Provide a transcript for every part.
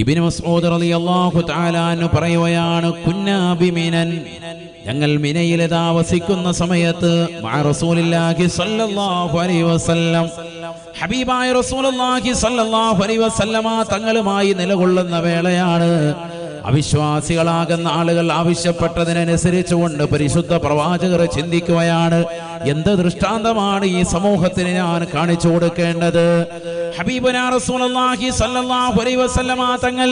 ഇബ്നു മസ്ഊദ് റളിയല്ലാഹു തആല അൻഹു പറയുകയാണ്, കുന്നാ ബിമിനൻ, ഞങ്ങൾ മിനയിൽ താമസിക്കുന്ന സമയത്ത് മഅ റസൂലില്ലാഹി സ്വല്ലല്ലാഹു അലൈഹി വസല്ലം, ഹബീബായ റസൂലുള്ളാഹി സ്വല്ലല്ലാഹു അലൈഹി വസല്ലമ തങ്ങളുമായി നിലകൊള്ളുന്ന വേളയാണ്. അവിശ്വാസികളാകുന്ന ആളുകൾ ആവശ്യപ്പെട്ടതിനനുസരിച്ചുകൊണ്ട് പരിശുദ്ധ പ്രവാചകർ ചിന്തിക്കുകയാണ്, എന്ത് ദൃഷ്ടാന്തമാണ് ഈ സമൂഹത്തിന് ഞാൻ കാണിച്ചു കൊടുക്കേണ്ടത്? ഹബീബുനാ റസൂലുള്ളാഹി സ്വല്ലല്ലാഹു അലൈഹി വസല്ലമ തങ്ങൾ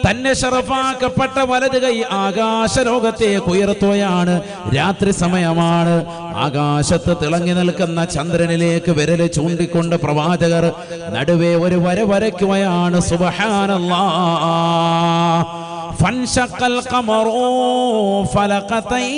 തന്നെ ശറഫാക്കപ്പെട്ട വലത് കൈ ആകാശ ലോകത്തേക്ക് ഉയർത്തുകയാണ്. രാത്രി സമയമാണ്. ആകാശത്ത് തിളങ്ങി നിൽക്കുന്ന ചന്ദ്രനിലേക്ക് വിരല് ചൂണ്ടിക്കൊണ്ട് പ്രവാചകർ നടുവേ ഒരു വര വരയ്ക്കുകയാണ്. സുബ്ഹാനല്ലാഹ്. ഫൻശഖൽ ഖമറു ഫലഖതൈൻ.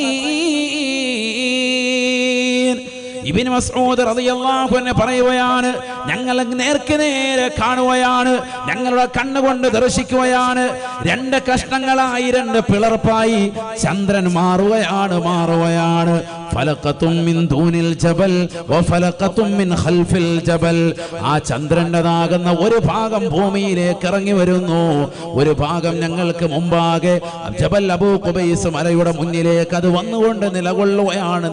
ഇബ്നു മസ്ഊദ് റളിയല്ലാഹു അൻഹു പറയുകയാണ്, ഞങ്ങൾ നേർക്ക് നേരെ കാണുകയാണ്, ഞങ്ങളുടെ കണ്ണുകൊണ്ട് ദർശിക്കുകയാണ്. രണ്ട് കഷ്ണങ്ങളായി, രണ്ട് പിളർപ്പായി ചന്ദ്രൻ മാറുകയാണ്. ഫലഖത്തും മിൻ ദൂനിൽ ജബൽ വഫലഖത്തും മിൻ ഖൽഫിൽ ജബൽ. ആ ചന്ദ്രൻ്റെതാകുന്ന ഒരു ഭാഗം ഭൂമിയിലേക്ക് ഇറങ്ങി വരുന്നു, ഒരു ഭാഗം ഞങ്ങൾക്ക് മുമ്പാകെ ജബൽ അബൂ ഖുബൈസ് മലയുടെ മുന്നിലേക്ക് അത് വന്നുകൊണ്ട്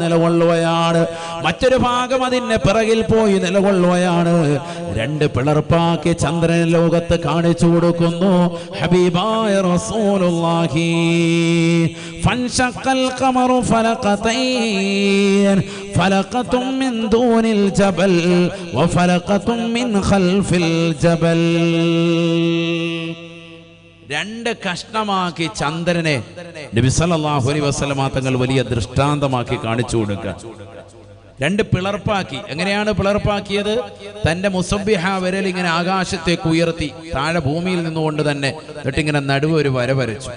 നിലകൊള്ളുകയാണ്. മറ്റൊരു ഭാഗം അതിന്റെ പിറകിൽ പോയി നിലകൊള്ളുകയാണ്. രണ്ട് പിളർപ്പാക്കി ചന്ദ്രൻ ലോകത്ത് കാണിച്ചു കൊടുക്കുന്നു ഹബീബായ റസൂലുള്ളാഹി. ഫൻശഖൽ ഖമറു ഫലഖതൈൻ ഫലഖത്തും മിൻ ദൂനിൽ ജബൽ വഫലഖത്തും മിൻ ഖൽഫിൽ ജബൽ. രണ്ട് കഷ്ണമാക്കി ചന്ദ്രനെ നബി സല്ലല്ലാഹു അലൈഹി വസല്ലമ തങ്ങൾ വലിയ ദൃഷ്ടാന്തമാക്കി കാണിച്ചു കൊടുക്കുക. രണ്ട് പിളർപ്പാക്കി. എങ്ങനെയാണ് പിളർപ്പാക്കിയത്? തന്റെ മുസബ്ബിഹ വിരൽ ഇങ്ങനെ ആകാശത്തേക്ക് ഉയർത്തി താഴെ ഭൂമിയിൽ നിന്നുകൊണ്ട് തന്നെ എന്നിട്ടിങ്ങനെ നടുവ് ഒരു വര വരച്ചു.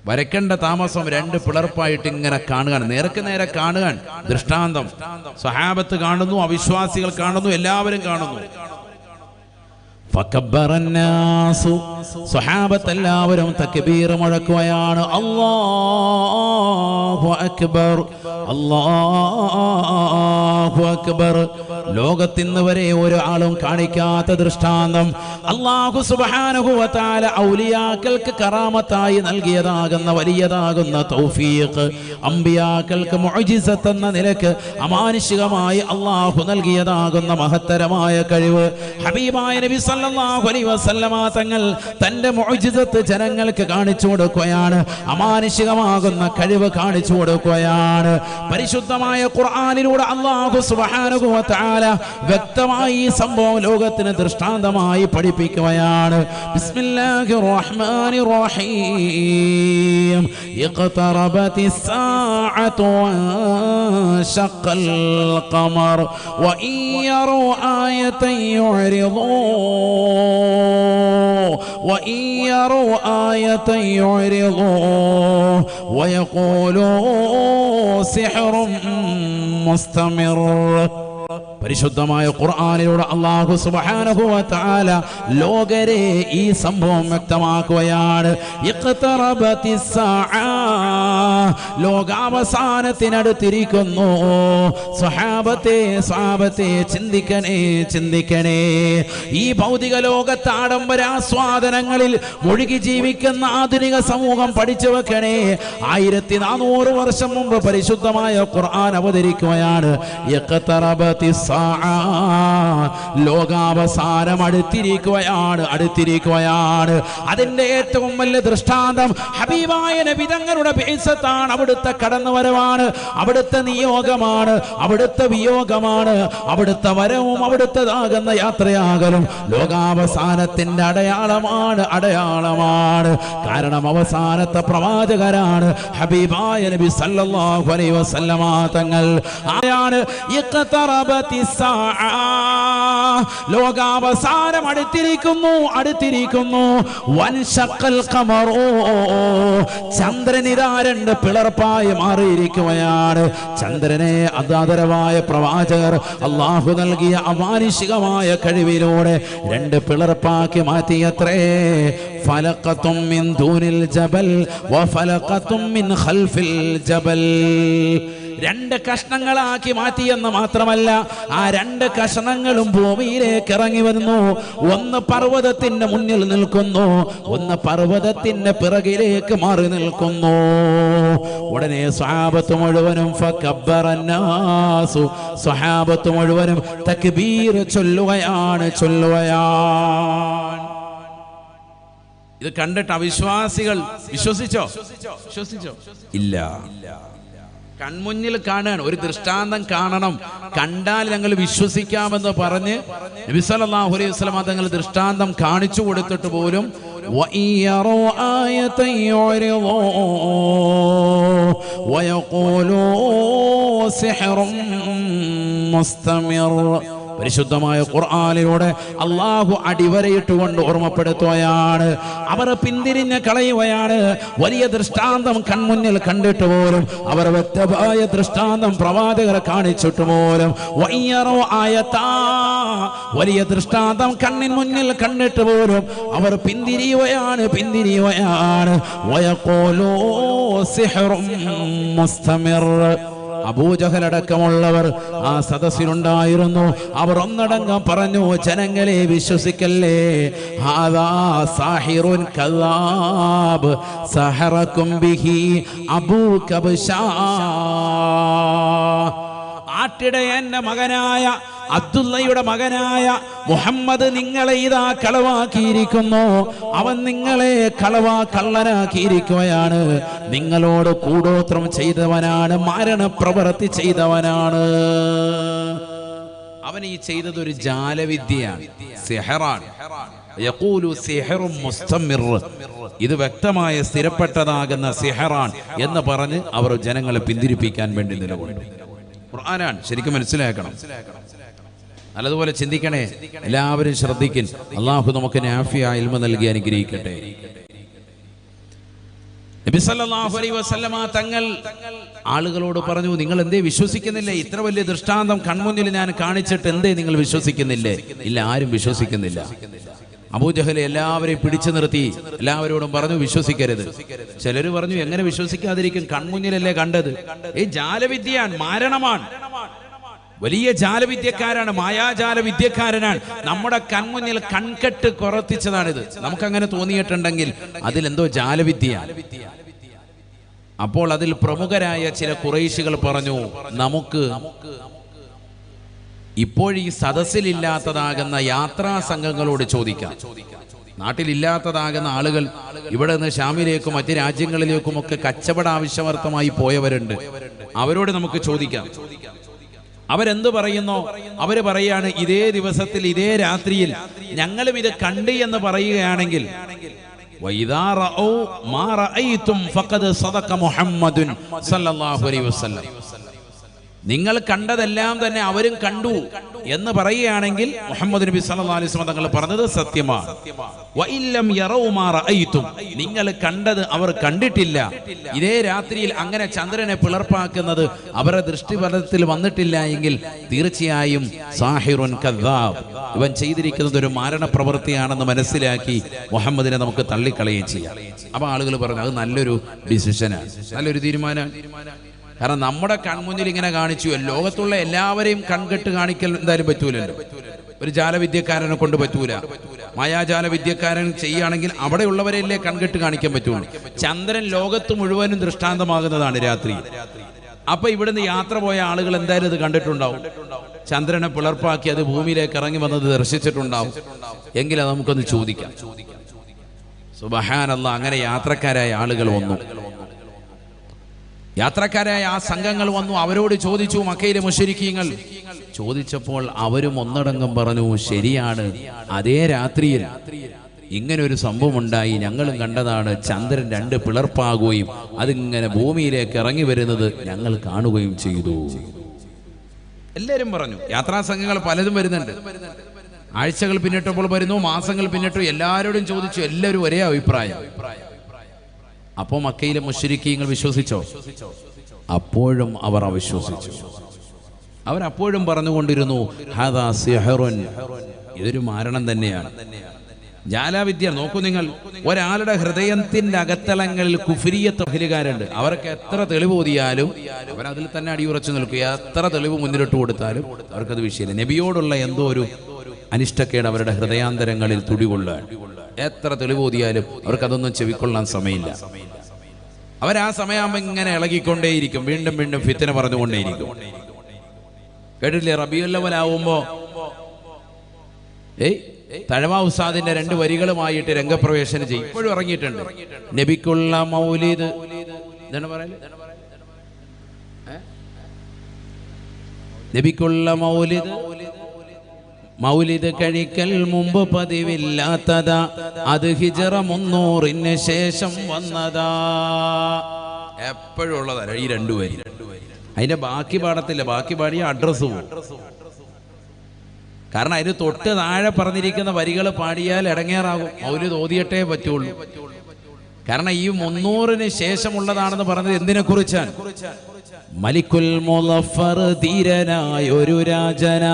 വരയ്ക്കേണ്ട താമസം രണ്ട് പിളർപ്പായിട്ട് ഇങ്ങനെ കാണുകയാണ്, നേർക്ക് നേരെ കാണുകയാണ്. ദൃഷ്ടാന്തം സഹാബത്ത് കാണുന്നു, അവിശ്വാസികൾ കാണുന്നു, എല്ലാവരും കാണുന്നു. ഫകബ്ബറന്നാസു, സ്വഹാബത്ത് എല്ലാവരും തക്ബീർ മുഴക്കുകയാണ്. അല്ലാഹു അക്ബർ, അല്ലാഹു അക്ബർ. ലോകത്തിന്ന് വരെ ഒരാളും കാണിക്കാത്ത ദൃഷ്ടാന്തം അല്ലാഹു സുബ്ഹാനഹു വ തആല ഔലിയാക്കൾക്ക് കറാമത്തായി നൽകിയതാകുന്ന വലിയതാകുന്ന തൗഫീഖ്, അമ്പിയാക്കൾക്ക് മുഅ്ജിസത്ത് എന്ന നിലക്ക് അമാനുഷികമായി അല്ലാഹു നൽകിയതാകുന്ന മഹത്തരമായ കഴിവ് ഹബീബായ നബി സല്ലല്ലാഹു അലൈഹി വസല്ലമ തങ്ങൾ തന്റെ മുഅ്ജിസത്ത് ജനങ്ങൾക്ക് കാണിച്ചു കൊടുക്കുകയാണ്. അമാനുഷികമാകുന്ന കഴിവ് കാണിച്ചു കൊടുക്കുകയാണ്. പരിശുദ്ധമായ ഖുർആനിലൂടെ അല്ലാഹു സുബ്ഹാനഹു വ തആല വ്യക്തമായി ഈ സംഭവം ലോകത്തിന് ദൃഷ്ടാന്തമായി പഠിപ്പിക്കുകയാണ്. ബിസ്മില്ലാഹിർ റഹ്മാനിർ റഹീം. ഇഖ്തറബതിസ് സാഅതു വൻശഖൽ ഖമർ വഇൻ യറൂ ആയതൻ യുഅ്രിദൂ وإن يروا آية يعرضوا ويقولوا سحر مستمر. പരിശുദ്ധമായ ഖുർആനിലൂടെ അല്ലാഹു സുബ്ഹാനഹു വ തആല ലോകരെ ഈ സംഭവം വ്യക്തമാക്കുകയാണ്. ഇഖ്തറബതിസ് സാഅ, ലോകാവസാനത്തിനടുത്തിരിക്കുന്നു. സ്വഹാബത്തെ ചിന്തിക്കണേ. ഈ ഭൗതിക ലോകത്ത് ആഡംബരാസ്വാദനങ്ങളിൽ മുഴുകി ജീവിക്കുന്ന ആധുനിക സമൂഹം പഠിച്ചു വെക്കണേ. 1400 വർഷം മുമ്പ് പരിശുദ്ധമായ ഖുർആൻ അവതരിക്കുകയാണ്. ഇഖ്തറബതിസ് സാഅ, ലോകാവസാനം അടുത്തിരിക്കുകയാണ്. അതിന്റെ ഏറ്റവും വലിയ ദൃഷ്ടാന്തം ഹബീബായ നബി തങ്ങളുടെ ബിഇസത്താണ്. അവിടുത്തെ കടന്നുവരവാണ്, അവിടുത്തെ നിയോഗമാണ്, അവിടുത്തെ വിയോഗമാണ്, അവിടുത്തെ വരവും അവിടുത്തേതാകുന്ന യാത്രയാകലും ലോകാവസാനത്തിന്റെ അടയാളമാണ്. കാരണം അവസാനത്തെ പ്രവാചകരാണ് ഹബീബായ നബി സല്ലല്ലാഹു അലൈഹി വസല്ലമ തങ്ങൾ. ആയാണ് ഇഖ്തറബതിസ് സാഅ, ലോകാവസാനം അടുത്തിരിക്കുന്നു. വൻശഖൽ ഖമറു, ചന്ദ്രനിതാ രണ്ട് പിളർപ്പായി മാറിയിരിക്കുകയാണ്. ചന്ദ്രനെ അതാദരവായ പ്രവാചകർ അല്ലാഹു നൽകിയ അമാനുഷികമായ കഴിവിലൂടെ രണ്ട് പിളർപ്പാക്കി മാറ്റിയത്രേ. ഫലഖത്തും മിൻ ദൂനിൽ ജബൽ വഫലഖത്തും മിൻ ഖൽഫിൽ ജബൽ. 2 കഷ്ണങ്ങളാക്കി മാറ്റിയെന്ന് മാത്രമല്ല, ആ 2 കഷ്ണങ്ങളും ഭൂമിയിലേക്ക് ഇറങ്ങി വരുന്നു. ഒന്ന് പർവ്വതത്തിന്റെ മുന്നിൽ നിൽക്കുന്നു, ഒന്ന് പർവ്വതത്തിന്റെ പിറകിലേക്ക് മാറി നിൽക്കുന്നു. ഉടനെ സ്വഹാബത്ത് മുഴുവനും ഫകബ്ബറന്നാസു, സ്വഹാബത്ത് മുഴുവനും തക്ബീർ ചൊല്ലുകയാണ്. ഇത് കണ്ടിട്ട് അവിശ്വാസികൾ വിശ്വസിച്ചോ? ഇല്ല. കൺമുന്നിൽ കാണാൻ ഒരു ദൃഷ്ടാന്തം കാണണം, കണ്ടാൽ ഞങ്ങൾ വിശ്വസിക്കാമെന്ന് പറഞ്ഞ് നബി സല്ലല്ലാഹു അലൈഹി വസല്ലം തങ്ങൾ ദൃഷ്ടാന്തം കാണിച്ചു കൊടുത്തിട്ട് പോലും പരിശുദ്ധമായ ഖുർആനിലൂടെ അല്ലാഹു അടിവരയിട്ടുകൊണ്ട് ഓർമ്മപ്പെടുത്തുകയാണ്. അവർ പിന്തിരിഞ്ഞ് കളയുകയാണ്. വലിയ ദൃഷ്ടാന്തം കൺമുന്നിൽ കണ്ടിട്ട് പോലും, അവർ വ്യക്തമായ ദൃഷ്ടാന്തം പ്രവാചകർ കാണിച്ചിട്ട് പോലും, വലിയ ദൃഷ്ടാന്തം കണ്ണിന് മുന്നിൽ കണ്ടിട്ട് പോലും അവർ പിന്തിരിയുകയാണ്. വയഖൂലൂ സിഹ്റും മുസ്തമിർ. അബൂജഹലടക്കമുള്ളവർ ആ സദസ്സിലുണ്ടായിരുന്നു. അവർ ഒന്നടങ്കം പറഞ്ഞു, ജനങ്ങളെ വിശ്വസിക്കല്ലേ, ഹാദാ സാഹിറുൻ കദ്ദാബ് സഹറകും ബിഹി അബൂ കബ്ശാ. ആട്ടിടയന്റെ മകനായ അബ്ദുള്ളയുടെ മകനായ മുഹമ്മദ് നിങ്ങളെ ഇതാ കളവാക്കിയിരിക്കുന്നു. അവൻ നിങ്ങളെ കള്ളനാക്കിയിരിക്കുകയാണ്. നിങ്ങളോട് കൂടോത്രം ചെയ്തവനാണ്, മരണപ്രവൃത്തി ചെയ്തവനാണ്. അവൻ ഈ ചെയ്തതൊരു ജാലവിദ്യയാണ്, സിഹറാണ്. യഖൂലു സിഹറും മുസ്തമിർ. ഇത് വ്യക്തമായ സ്ഥിരപ്പെട്ടതാകുന്ന സിഹറാൻ എന്ന് പറഞ്ഞ് അവർ ജനങ്ങളെ പിന്തിരിപ്പിക്കാൻ വേണ്ടി നിലകൊണ്ടു. ഖുർആനാണ്, ശരിക്കും മനസ്സിലാക്കണം. നല്ലതുപോലെ ചിന്തിക്കണേ, എല്ലാവരും ശ്രദ്ധിക്കും. അള്ളാഹു നമുക്ക് നാഫിയായ ഇൽമ നൽകി അനുഗ്രഹിക്കട്ടെ. നബി സല്ലല്ലാഹു അലൈഹി വസല്ലമ തങ്ങൾ ആളുകളോട് പറഞ്ഞു, നിങ്ങൾ എന്തേ വിശ്വസിക്കുന്നില്ലേ? ഇത്ര വലിയ ദൃഷ്ടാന്തം കൺമുന്നിൽ ഞാൻ കാണിച്ചിട്ട് എന്തേ നിങ്ങൾ വിശ്വസിക്കുന്നില്ലേ? ഇല്ല, ആരും വിശ്വസിക്കുന്നില്ല. അബൂജഹൽ എല്ലാവരെയും പിടിച്ചു നിർത്തി എല്ലാവരോടും പറഞ്ഞു, വിശ്വസിക്കരുത്. ചിലർ പറഞ്ഞു, എങ്ങനെ വിശ്വസിക്കാതിരിക്കും? കൺമുന്നിലല്ലേ കണ്ടത്. ഈ ജാലവിദ്യയാണ്, മാരണമാണ്, വലിയ ജാലവിദ്യക്കാരാണ്, മായാജാല വിദ്യക്കാരനാണ്. നമ്മുടെ കൺമുന്നിൽ കൺകെട്ട് കുറത്തിച്ചതാണിത്. നമുക്കങ്ങനെ തോന്നിയിട്ടുണ്ടെങ്കിൽ അതിലെന്തോ ജാലവിദ്യയാണ്. അപ്പോൾ അതിൽ പ്രമുഖരായ ചില ഖുറൈശികൾ പറഞ്ഞു, നമുക്ക് ഇപ്പോൾ ഈ സദസ്സിലില്ലാത്തതാകുന്ന യാത്രാ സംഘങ്ങളോട് ചോദിക്കാം. നാട്ടിലില്ലാത്തതാകുന്ന ആളുകൾ ഇവിടെ നിന്ന് ഷാമിലേക്കും മറ്റ് രാജ്യങ്ങളിലേക്കും ഒക്കെ കച്ചവട ആവശ്യാർത്ഥമായി പോയവരുണ്ട്. അവരോട് നമുക്ക് ചോദിക്കാം. അവരെന്ത് പറയുന്നോ? അവര് പറയാണ്, ഇതേ ദിവസത്തിൽ ഇതേ രാത്രിയിൽ ഞങ്ങളും ഇത് കണ്ട് എന്ന് പറയുകയാണെങ്കിൽ, വഇദാ റഅൂ മാ റഅയ്തും ഫഖദ് സദഖ മുഹമ്മദുൻ സല്ലല്ലാഹു അലൈഹി വസല്ലം. നിങ്ങൾ കണ്ടതെല്ലാം തന്നെ അവരും കണ്ടു എന്ന് പറയുകയാണെങ്കിൽ മുഹമ്മദ് നബി സല്ലല്ലാഹു അലൈഹി വസല്ലം തങ്ങൾ പറഞ്ഞത് സത്യമാണ്. വഇല്ലം യറൂ മാ റഅയ്തും, നിങ്ങൾ കണ്ടത് അവർ കണ്ടിട്ടില്ല, ഇതേ രാത്രിയിൽ അങ്ങനെ ചന്ദ്രനെ പിളർപ്പാക്കുന്നത് അവരുടെ ദൃഷ്ടിപഥത്തിൽ വന്നിട്ടില്ല എങ്കിൽ തീർച്ചയായും സാഹിറുൻ കദ്ദാബ്, ഇവൻ ചെയ്തിരിക്കുന്നത് ഒരു മാരണപ്രവൃത്തിയാണെന്ന് മനസ്സിലാക്കി മുഹമ്മദിനെ നമുക്ക് തള്ളിക്കളയുകയും ചെയ്യാം. അപ്പൊ ആളുകൾ പറഞ്ഞു, അത് നല്ലൊരു ഡിസിഷനാണ്, നല്ലൊരു തീരുമാനമാണ്. കാരണം നമ്മുടെ കൺമുന്നിൽ ഇങ്ങനെ കാണിച്ചു, ലോകത്തുള്ള എല്ലാവരെയും കൺകെട്ട് കാണിക്കൽ എന്തായാലും പറ്റൂലല്ലോ. ഒരു ജാലവിദ്യക്കാരനെ കൊണ്ട് പറ്റൂല. മായാജാല വിദ്യക്കാരൻ ചെയ്യുകയാണെങ്കിൽ അവിടെയുള്ളവരെയല്ലേ കൺകെട്ട് കാണിക്കാൻ പറ്റുള്ളൂ. ചന്ദ്രൻ ലോകത്ത് മുഴുവനും ദൃഷ്ടാന്തമാകുന്നതാണ് രാത്രി. അപ്പൊ ഇവിടുന്ന് യാത്ര പോയ ആളുകൾ എന്തായാലും ഇത് കണ്ടിട്ടുണ്ടാവും. ചന്ദ്രനെ പിളർപ്പാക്കി അത് ഭൂമിയിലേക്ക് ഇറങ്ങി വന്നത് ദർശിച്ചിട്ടുണ്ടാവും. എങ്കിൽ അത് നമുക്കൊന്ന് ചോദിക്കാം. സുബ്ഹാനല്ലാഹ്, അങ്ങനെ യാത്രക്കാരായ ആളുകൾ വന്നു. യാത്രക്കാരായ ആ സംഘങ്ങൾ വന്നു, അവരോട് ചോദിച്ചു. മക്കയിലെ മുശ്രിക്കീങ്ങൾ ചോദിച്ചപ്പോൾ അവരും ഒന്നടങ്കം പറഞ്ഞു, ശരിയാണ്, അതേ രാത്രിയിൽ ഇങ്ങനെ ഒരു സംഭവം ഉണ്ടായി, ഞങ്ങളും കണ്ടതാണ്. ചന്ദ്രൻ 2 പിളർപ്പാകുകയും അതിങ്ങനെ ഭൂമിയിലേക്ക് ഇറങ്ങി വരുന്നത് ഞങ്ങൾ കാണുകയും ചെയ്തു. എല്ലാവരും പറഞ്ഞു. യാത്രാ സംഘങ്ങൾ പലതും വരുന്നുണ്ട്. ആഴ്ചകൾ പിന്നിട്ടപ്പോൾ വരുന്നു, മാസങ്ങൾ പിന്നിട്ടു. എല്ലാവരോടും ചോദിച്ചു, എല്ലാവരും ഒരേ അഭിപ്രായം. അപ്പോ മക്കയിലെ മുശ്രിക്കീങ്ങൾ വിശ്വസിച്ചോ? അപ്പോഴും അവർ അവിശ്വസിച്ചു. അവരപ്പോഴും പറഞ്ഞുകൊണ്ടിരുന്നു, ഹാദാ സിഹറുൻ, ഇതൊരു മാരണം തന്നെയാണ്. ജാലാവിദ്യ നോക്കൂ നിങ്ങൾ. ഒരാളുടെ ഹൃദയത്തിന്റെ അകത്തളങ്ങളിൽ കുഫ്രിയത്ത് അഹ്ലുകാരുണ്ട്. അവർക്ക് എത്ര തെളിവ് ഓതിയാലും അവരതിൽ തന്നെ അടിയുറച്ചു നിൽക്കുക. എത്ര തെളിവ് മുന്നിലിട്ട് കൊടുത്താലും അവർക്കത് വിഷയമില്ല. നബിയോടുള്ള എന്തോ ഒരു അനിഷ്ടക്കേട് അവരുടെ ഹൃദയാന്തരങ്ങളിൽ തുടികൊള്ളാൻ. എത്ര തെളിവ് ഓതിയാലും അവർക്കതൊന്നും ചെവിക്കൊള്ളാൻ സമയമില്ല. അവരാ സമയമാകുമ്പോൾ ഇങ്ങനെ ഇളകിക്കൊണ്ടേയിരിക്കും, വീണ്ടും വീണ്ടും ഫിത്ന പറഞ്ഞുകൊണ്ടേയിരിക്കും. കേട്ടില്ലേ, റബീഉൽ അവ്വൽ ആവുമ്പോ തഴവ ഉസ്താദിന്റെ 2 വരികളുമായിട്ട് രംഗപ്രവേശനം ചെയ്യും. ഇപ്പോഴും ഇറങ്ങിയിട്ടുണ്ട്. നബിക്കുള്ള മൗലിദ് എന്താണ് പറയല്? നബിക്കുള്ള മൗലിദ് കഴിക്കൽ മുമ്പ് പതിവില്ലാത്തതാ, അത് ഹിജ്റ 300 ശേഷം വന്നതാ. എപ്പോഴും ഉള്ളതല്ല ഈ 2 വരി. അതിന്റെ ബാക്കി പാടത്തില്ല. ബാക്കി പാടിയ അഡ്രസ് പോകും. കാരണം അതിന് തൊട്ട് താഴെ പറഞ്ഞിരിക്കുന്ന വരികൾ പാടിയാൽ ഇടങ്ങേറാകും. മൗലിദ് ഓതിയിട്ടേ പറ്റുള്ളൂ. കാരണം ഈ 300 ശേഷമുള്ളതാണെന്ന് പറഞ്ഞത് എന്തിനെ കുറിച്ചാണ്? മലിക്കുൽ മുളഫർ ധീരനായ ഒരു രാജന,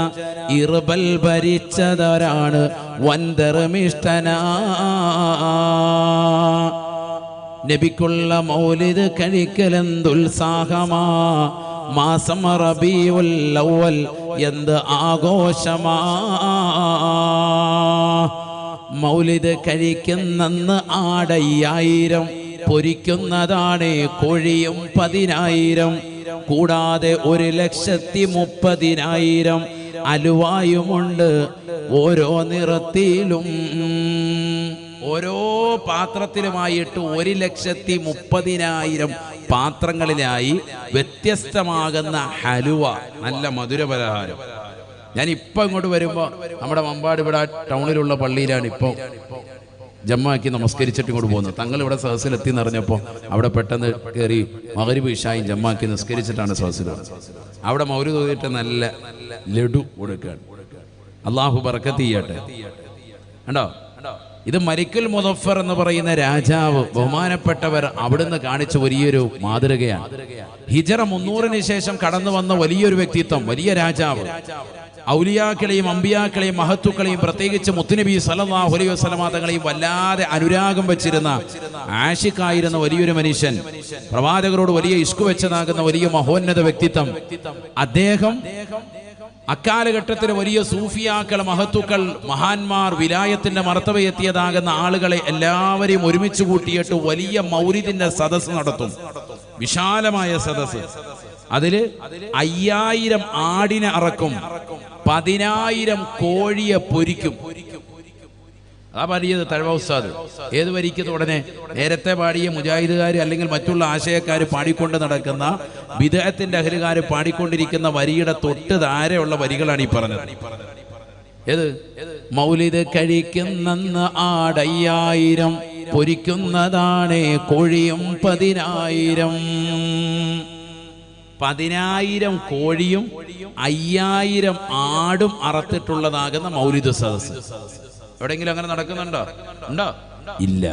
ഇർബൽ ഭരിച്ചവരാണ് വൻധർമ്മിഷ്ഠന. നബിക്കുള്ള മൗലിദ് കഴിക്കലെന്തുത്സാഹമാ, മാസം റബീഉൽ അവ്വൽ എന്ത് ആഘോഷമാ. മൗലിദ് കഴിക്കുന്നന്ന് ആടയ്യായിരം, പൊരിക്കുന്നതാണ് കോഴിയും 10,000, കൂടാതെ 1,30,000 അലുവായുമുണ്ട് ഓരോ നിറത്തിലും. ഓരോ പാത്രത്തിലുമായിട്ട് 1,30,000 പാത്രങ്ങളിലായി വ്യത്യസ്തമാകുന്ന ഹലുവ, നല്ല മധുരപലഹാരം. ഞാൻ ഇപ്പം ഇങ്ങോട്ട് വരുമ്പോൾ നമ്മുടെ മമ്പാട് ഇവിടെ ടൗണിലുള്ള പള്ളിയിലാണ് ഇപ്പോൾ ജമ്മാക്കി നമസ്കരിച്ചിട്ട് ഇങ്ങോട്ട് പോകുന്നത്. തങ്ങൾ ഇവിടെ സദസ്സിലെത്തി എന്നറിഞ്ഞപ്പോൾ അവിടെ പെട്ടെന്ന് കയറി മഗ്രിബ് ഇശായും ജമ്മാക്കി നിസ്കരിച്ചിട്ടാണ് സദസ്സിൽ. അവിടെ മൗലിദ് ഓതിയിട്ട് നല്ല ലഡു കൊടുക്കുകയാണ്. അള്ളാഹു ബർക്കത്ത് ചെയ്യട്ടെ. കണ്ടോ, ഇത് മലിക്കുൽ മുളഫർ എന്ന് പറയുന്ന രാജാവ്, ബഹുമാനപ്പെട്ടവർ അവിടുന്ന് കാണിച്ച വലിയൊരു മാതൃകയാണ്. ഹിജ്റ 300 ശേഷം കടന്നു വന്ന വലിയൊരു വ്യക്തിത്വം, വലിയ രാജാവ്. ഔലിയാക്കളെയും അമ്പിയാക്കളെയും മഹത്തുക്കളെയും പ്രത്യേകിച്ച് മുത്തുനബി സല്ലല്ലാഹു അലൈഹി വസല്ലമ തങ്ങളെയും വല്ലാതെ അനുരാഗം വെച്ചിരുന്ന, ആഷിഖായിരുന്ന വലിയൊരു മനുഷ്യൻ, പ്രവാചകരോട് വലിയ ഇഷ്ക് വെച്ചതാകുന്ന വലിയ മഹോന്നത വ്യക്തിത്വം. അദ്ദേഹം അക്കാലഘട്ടത്തിലെ വലിയ സൂഫിയാക്കൾ, മഹത്തുക്കൾ, മഹാന്മാർ, വിലായത്തിന്റെ മർത്തബയെത്തിയതാകുന്ന ആളുകളെ എല്ലാവരെയും ഒരുമിച്ച് കൂട്ടിയിട്ട് വലിയ മൗലിദിന്റെ സദസ്സ് നടത്തും. വിശാലമായ സദസ്സ്. അതില് 5000 ആടിനെ അറക്കും, 10,000 കോഴിയെ പൊരിക്കും. അതാ പാടിയത് തഴവ ഉസ്താദ്. ഏത് വരിക്കുന്നത്? ഉടനെ നേരത്തെ പാടിയ മുജാഹിദുകാർ അല്ലെങ്കിൽ മറ്റുള്ള ആശയക്കാർ പാടിക്കൊണ്ട് നടക്കുന്ന ബിദ്അത്തിന്റെ അഹ്ലുകാർ പാടിക്കൊണ്ടിരിക്കുന്ന വരിയുടെ തൊട്ട് താഴെയുള്ള വരികളാണ് ഈ പറഞ്ഞത്. ഏത്? മൗലിദ് കഴിക്കുന്നന്ന് ആടയ്യായിരം, പൊരിക്കുന്നതാണ് കോഴിയും 10,000. 10,000 കോഴിയും 5,000 ആടും അറത്തിട്ടുള്ളതാകുന്ന മൗലിദ് സദസ്സ് എവിടെയെങ്കിലും അങ്ങനെ നടക്കുന്നുണ്ടോ? ഉണ്ടോ? ഇല്ല.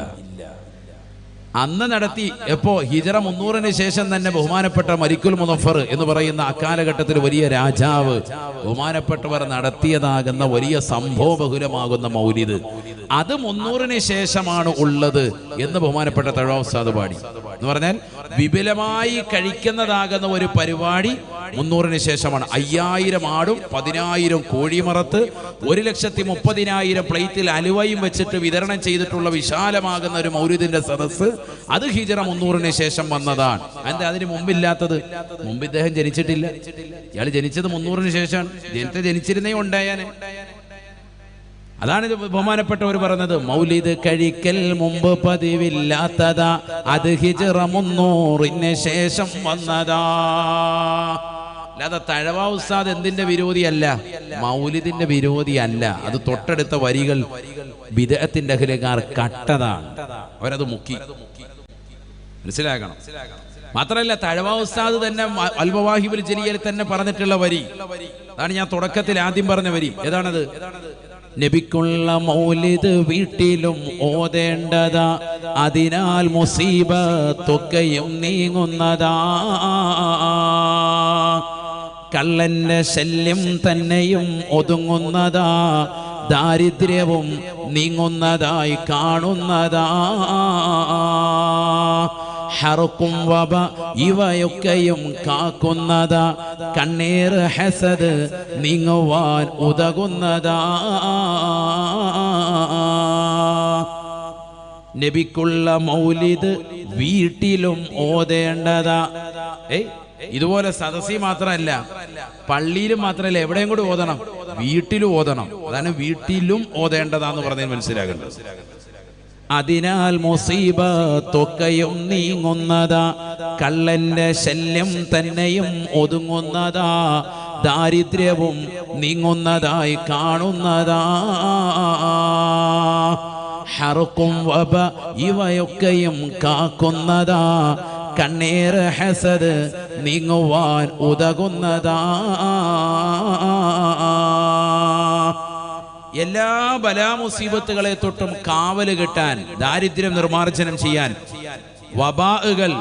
അന്ന് നടത്തി. എപ്പോ? ഹിജ്റ 300 ശേഷം തന്നെ ബഹുമാനപ്പെട്ട മലിക്കുൽ മുളഫർ എന്ന് പറയുന്ന അക്കാലഘട്ടത്തിൽ വലിയ രാജാവ്, ബഹുമാനപ്പെട്ടവർ നടത്തിയതാകുന്ന വലിയ സംഭവബഹുലമാകുന്ന മൗലിദ്, അത് 300 ശേഷമാണ് ഉള്ളത് എന്ന് ബഹുമാനപ്പെട്ട തഴവ ഉസ്താദ് പാടി. എന്ന് പറഞ്ഞാൽ വിപുലമായി കഴിക്കുന്നതാകുന്ന ഒരു പരിപാടി 300 ശേഷമാണ്. 5,000 ആടും 10,000 കോഴിമറത്ത് 1,30,000 പ്ലേറ്റിൽ അലുവയും വെച്ചിട്ട് വിതരണം ചെയ്തിട്ടുള്ള വിശാലമാകുന്ന ഒരു മൗലിദിന്റെ സദസ്സ്, അത് ഹിജ്റ 300 ശേഷം വന്നതാണ്. എന്താ അതിന് മുമ്പില്ലാത്തത്? മുമ്പ് ഇദ്ദേഹം ജനിച്ചിട്ടില്ല. ഇയാൾ ജനിച്ചത് 300 ശേഷമാണ്. ജനിച്ചിരുന്നേ ഉണ്ടായാനെ. അതാണ് ഇത് ബഹുമാനപ്പെട്ടവർ പറഞ്ഞത്. മൗലിദ് കഴിക്കൽ മുമ്പ് പതിവില്ലാത്തതാ, അത് ഹിജ്റ 300 ശേഷം വന്നതാ. അല്ലാതെ തഴവ ഉസ്താദ് എന്തിന്റെ വിരോധിയല്ല, മൗലിദിന്റെ വിരോധിയല്ല. അത് തൊട്ടടുത്ത വരികൾ ബിദ്അത്തിന്റെ അഹ്ലുകാർ കട്ടതാണ്, അവരത് മുക്കി. മനസ്സിലാക്കണം. മാത്രമല്ല തഴവ ഉസ്താദ് തന്നെ അൽ മവാഹിബുൽ ജലിയയിൽ തന്നെ പറഞ്ഞിട്ടുള്ള വരി അതാണ് ഞാൻ തുടക്കത്തിൽ ആദ്യം പറഞ്ഞ വരി. ഏതാണത്? നബിക്കുള്ള മൗലിദ് വീട്ടിലും ഓതേണ്ടതാ, അതിനാൽ മുസീബത്തൊക്കെയും നീങ്ങുന്നതാ. കള്ളന്റെ ശല്യം തന്നെയും ഒതുങ്ങുന്നതാ, ദാരിദ്ര്യവും നീങ്ങുന്നതായി കാണുന്നതാ. ഹർക്കും വബ ഇവയൊക്കെയും കാക്കുന്നതാ, കണ്ണീർ ഹസദ് നീങ്ങുവാൻ ഉതകുന്നതാ. നബിക്കുള്ള മൗലിദ് വീട്ടിലും ഓതേണ്ടതാ. ഇതുപോലെ സദസ്സി മാത്രമല്ല, പള്ളിയിലും മാത്രമല്ല, എവിടെയും കൂടി ഓതണം, വീട്ടിലും ഓതണം. അതാണ് വീട്ടിലും ഓതേണ്ടതാന്ന് പറഞ്ഞാൽ മനസ്സിലാകേണ്ടത്. അതിനാൽ മുസീബത്തൊക്കെയും നീങ്ങുന്നതാ, കള്ളന്റെ ശല്യം തന്നെയും ഒതുങ്ങുന്നതാ, ദാരിദ്ര്യവും നീങ്ങുന്നതായി കാണുന്നതാ. ഹർക്കും വബ ഇവയൊക്കെയും കാക്കുന്നതാ, കണ്ണീർ ഹസദ് നീങ്ങുവാൻ ഉതകുന്നതാ. എല്ലാ ബലാമുസീബത്തുകളെ തൊട്ടും കാവല് കിട്ടാൻ, ദാരിദ്ര്യം നിർമ്മാർജ്ജനം ചെയ്യാൻ, വബാകൾ,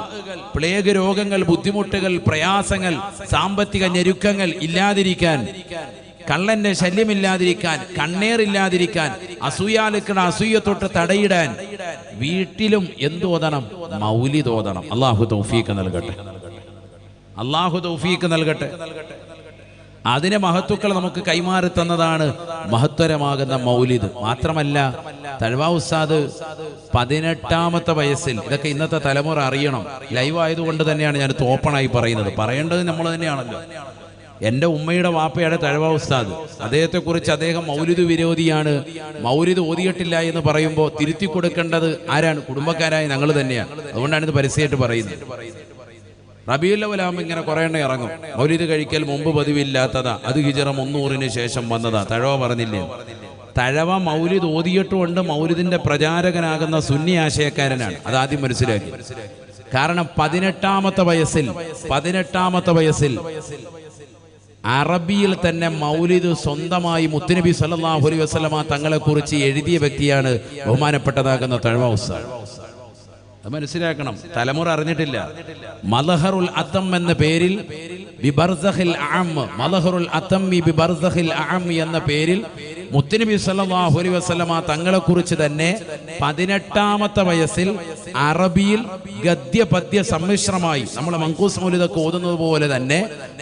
പ്ലേഗ് രോഗങ്ങൾ, ബുദ്ധിമുട്ടുകൾ, പ്രയാസങ്ങൾ, സാമ്പത്തിക ഞെരുക്കങ്ങൾ ഇല്ലാതിരിക്കാൻ, കള്ളന്റെ ശല്യമില്ലാതിരിക്കാൻ, കണ്ണേറില്ലാതിരിക്കാൻ, അസൂയാലുക്കളുടെ അസൂയ തൊട്ട് തടയിടാൻ വീട്ടിലും എന്തോതണം? മൗലിദ് ഓതണം. അല്ലാഹു തൗഫീഖ് നൽകട്ടെ, അല്ലാഹു തൗഫീഖ് നൽകട്ടെ. അതിനെ മഹത്തുക്കൾ നമുക്ക് കൈമാറി തന്നതാണ് മഹത്വരമാകുന്ന മൗലിദ്. മാത്രമല്ല, തഴവ ഉസ്താദ് 18ാമത്തെ വയസ്സിൽ, ഇതൊക്കെ ഇന്നത്തെ തലമുറ അറിയണം, ലൈവ് ആയതുകൊണ്ട് തന്നെയാണ് ഞാൻ ഓപ്പണായി പറയുന്നത്, പറയേണ്ടത് നമ്മൾ തന്നെയാണല്ലോ. എൻ്റെ ഉമ്മയുടെ വാപ്പയുടെ തഴവ ഉസ്താദ്, അദ്ദേഹത്തെക്കുറിച്ച് അദ്ദേഹം മൗലിദ് വിരോധിയാണ്, മൗലിദ് ഓതിയിട്ടില്ല എന്ന് പറയുമ്പോൾ തിരുത്തി കൊടുക്കേണ്ടത് ആരാണ്? കുടുംബക്കാരായ ഞങ്ങൾ തന്നെയാണ്. അതുകൊണ്ടാണ് ഇത് പരസ്യമായിട്ട് പറയുന്നത്. റബീഉൽ അവ്വൽ ആകുമ്പോൾ ഇങ്ങനെ കുറേ എണ്ണം ഇറങ്ങും, മൗലിദ് കഴിക്കൽ മുമ്പ് പതിവില്ലാത്തതാ, അത് ഹിജറ 300-ന് ശേഷം വന്നതാ. തഴവ പറഞ്ഞില്ലേ? തഴവ മൗലിദ് ഓതിയിട്ടുകൊണ്ട് മൗലിദിന്റെ പ്രചാരകനാകുന്ന സുന്നി ആശയക്കാരനാണ്. അതാദ്യം മനസ്സിലാക്കി. കാരണം 18ാമത്തെ വയസ്സിൽ അറബിയിൽ തന്നെ മൗലിദ് സ്വന്തമായി മുത്തുനബി സല്ലല്ലാഹു അലൈഹി വസല്ലമ തങ്ങളെ കുറിച്ച് എഴുതിയ വ്യക്തിയാണ് ബഹുമാനപ്പെട്ടതാകുന്ന തഴവ ഉസ്താദ്. അത് മനസ്സിലാക്കണം, തലമുറ അറിഞ്ഞിട്ടില്ല. മലഹറുൽ അത്തം എന്ന പേരിൽ ബിബർസഖിൽ അഅം, മലഹറുൽ അത്തമ്മി ബിബർസഖിൽ അഅം എന്ന പേരിൽ മുത്തുനബി സല്ലല്ലാഹു അലൈഹി വസല്ലമ തങ്ങളെ കുറിച്ച് തന്നെ 18ാമത്തെ വയസ്സിൽ അറബിയിൽ ഗദ്യ പദ്യ സമ്മിശ്രമായി നമ്മൾ മങ്കൂസ് മൗലിദൊക്കെ ഓതുന്നത് പോലെ തന്നെ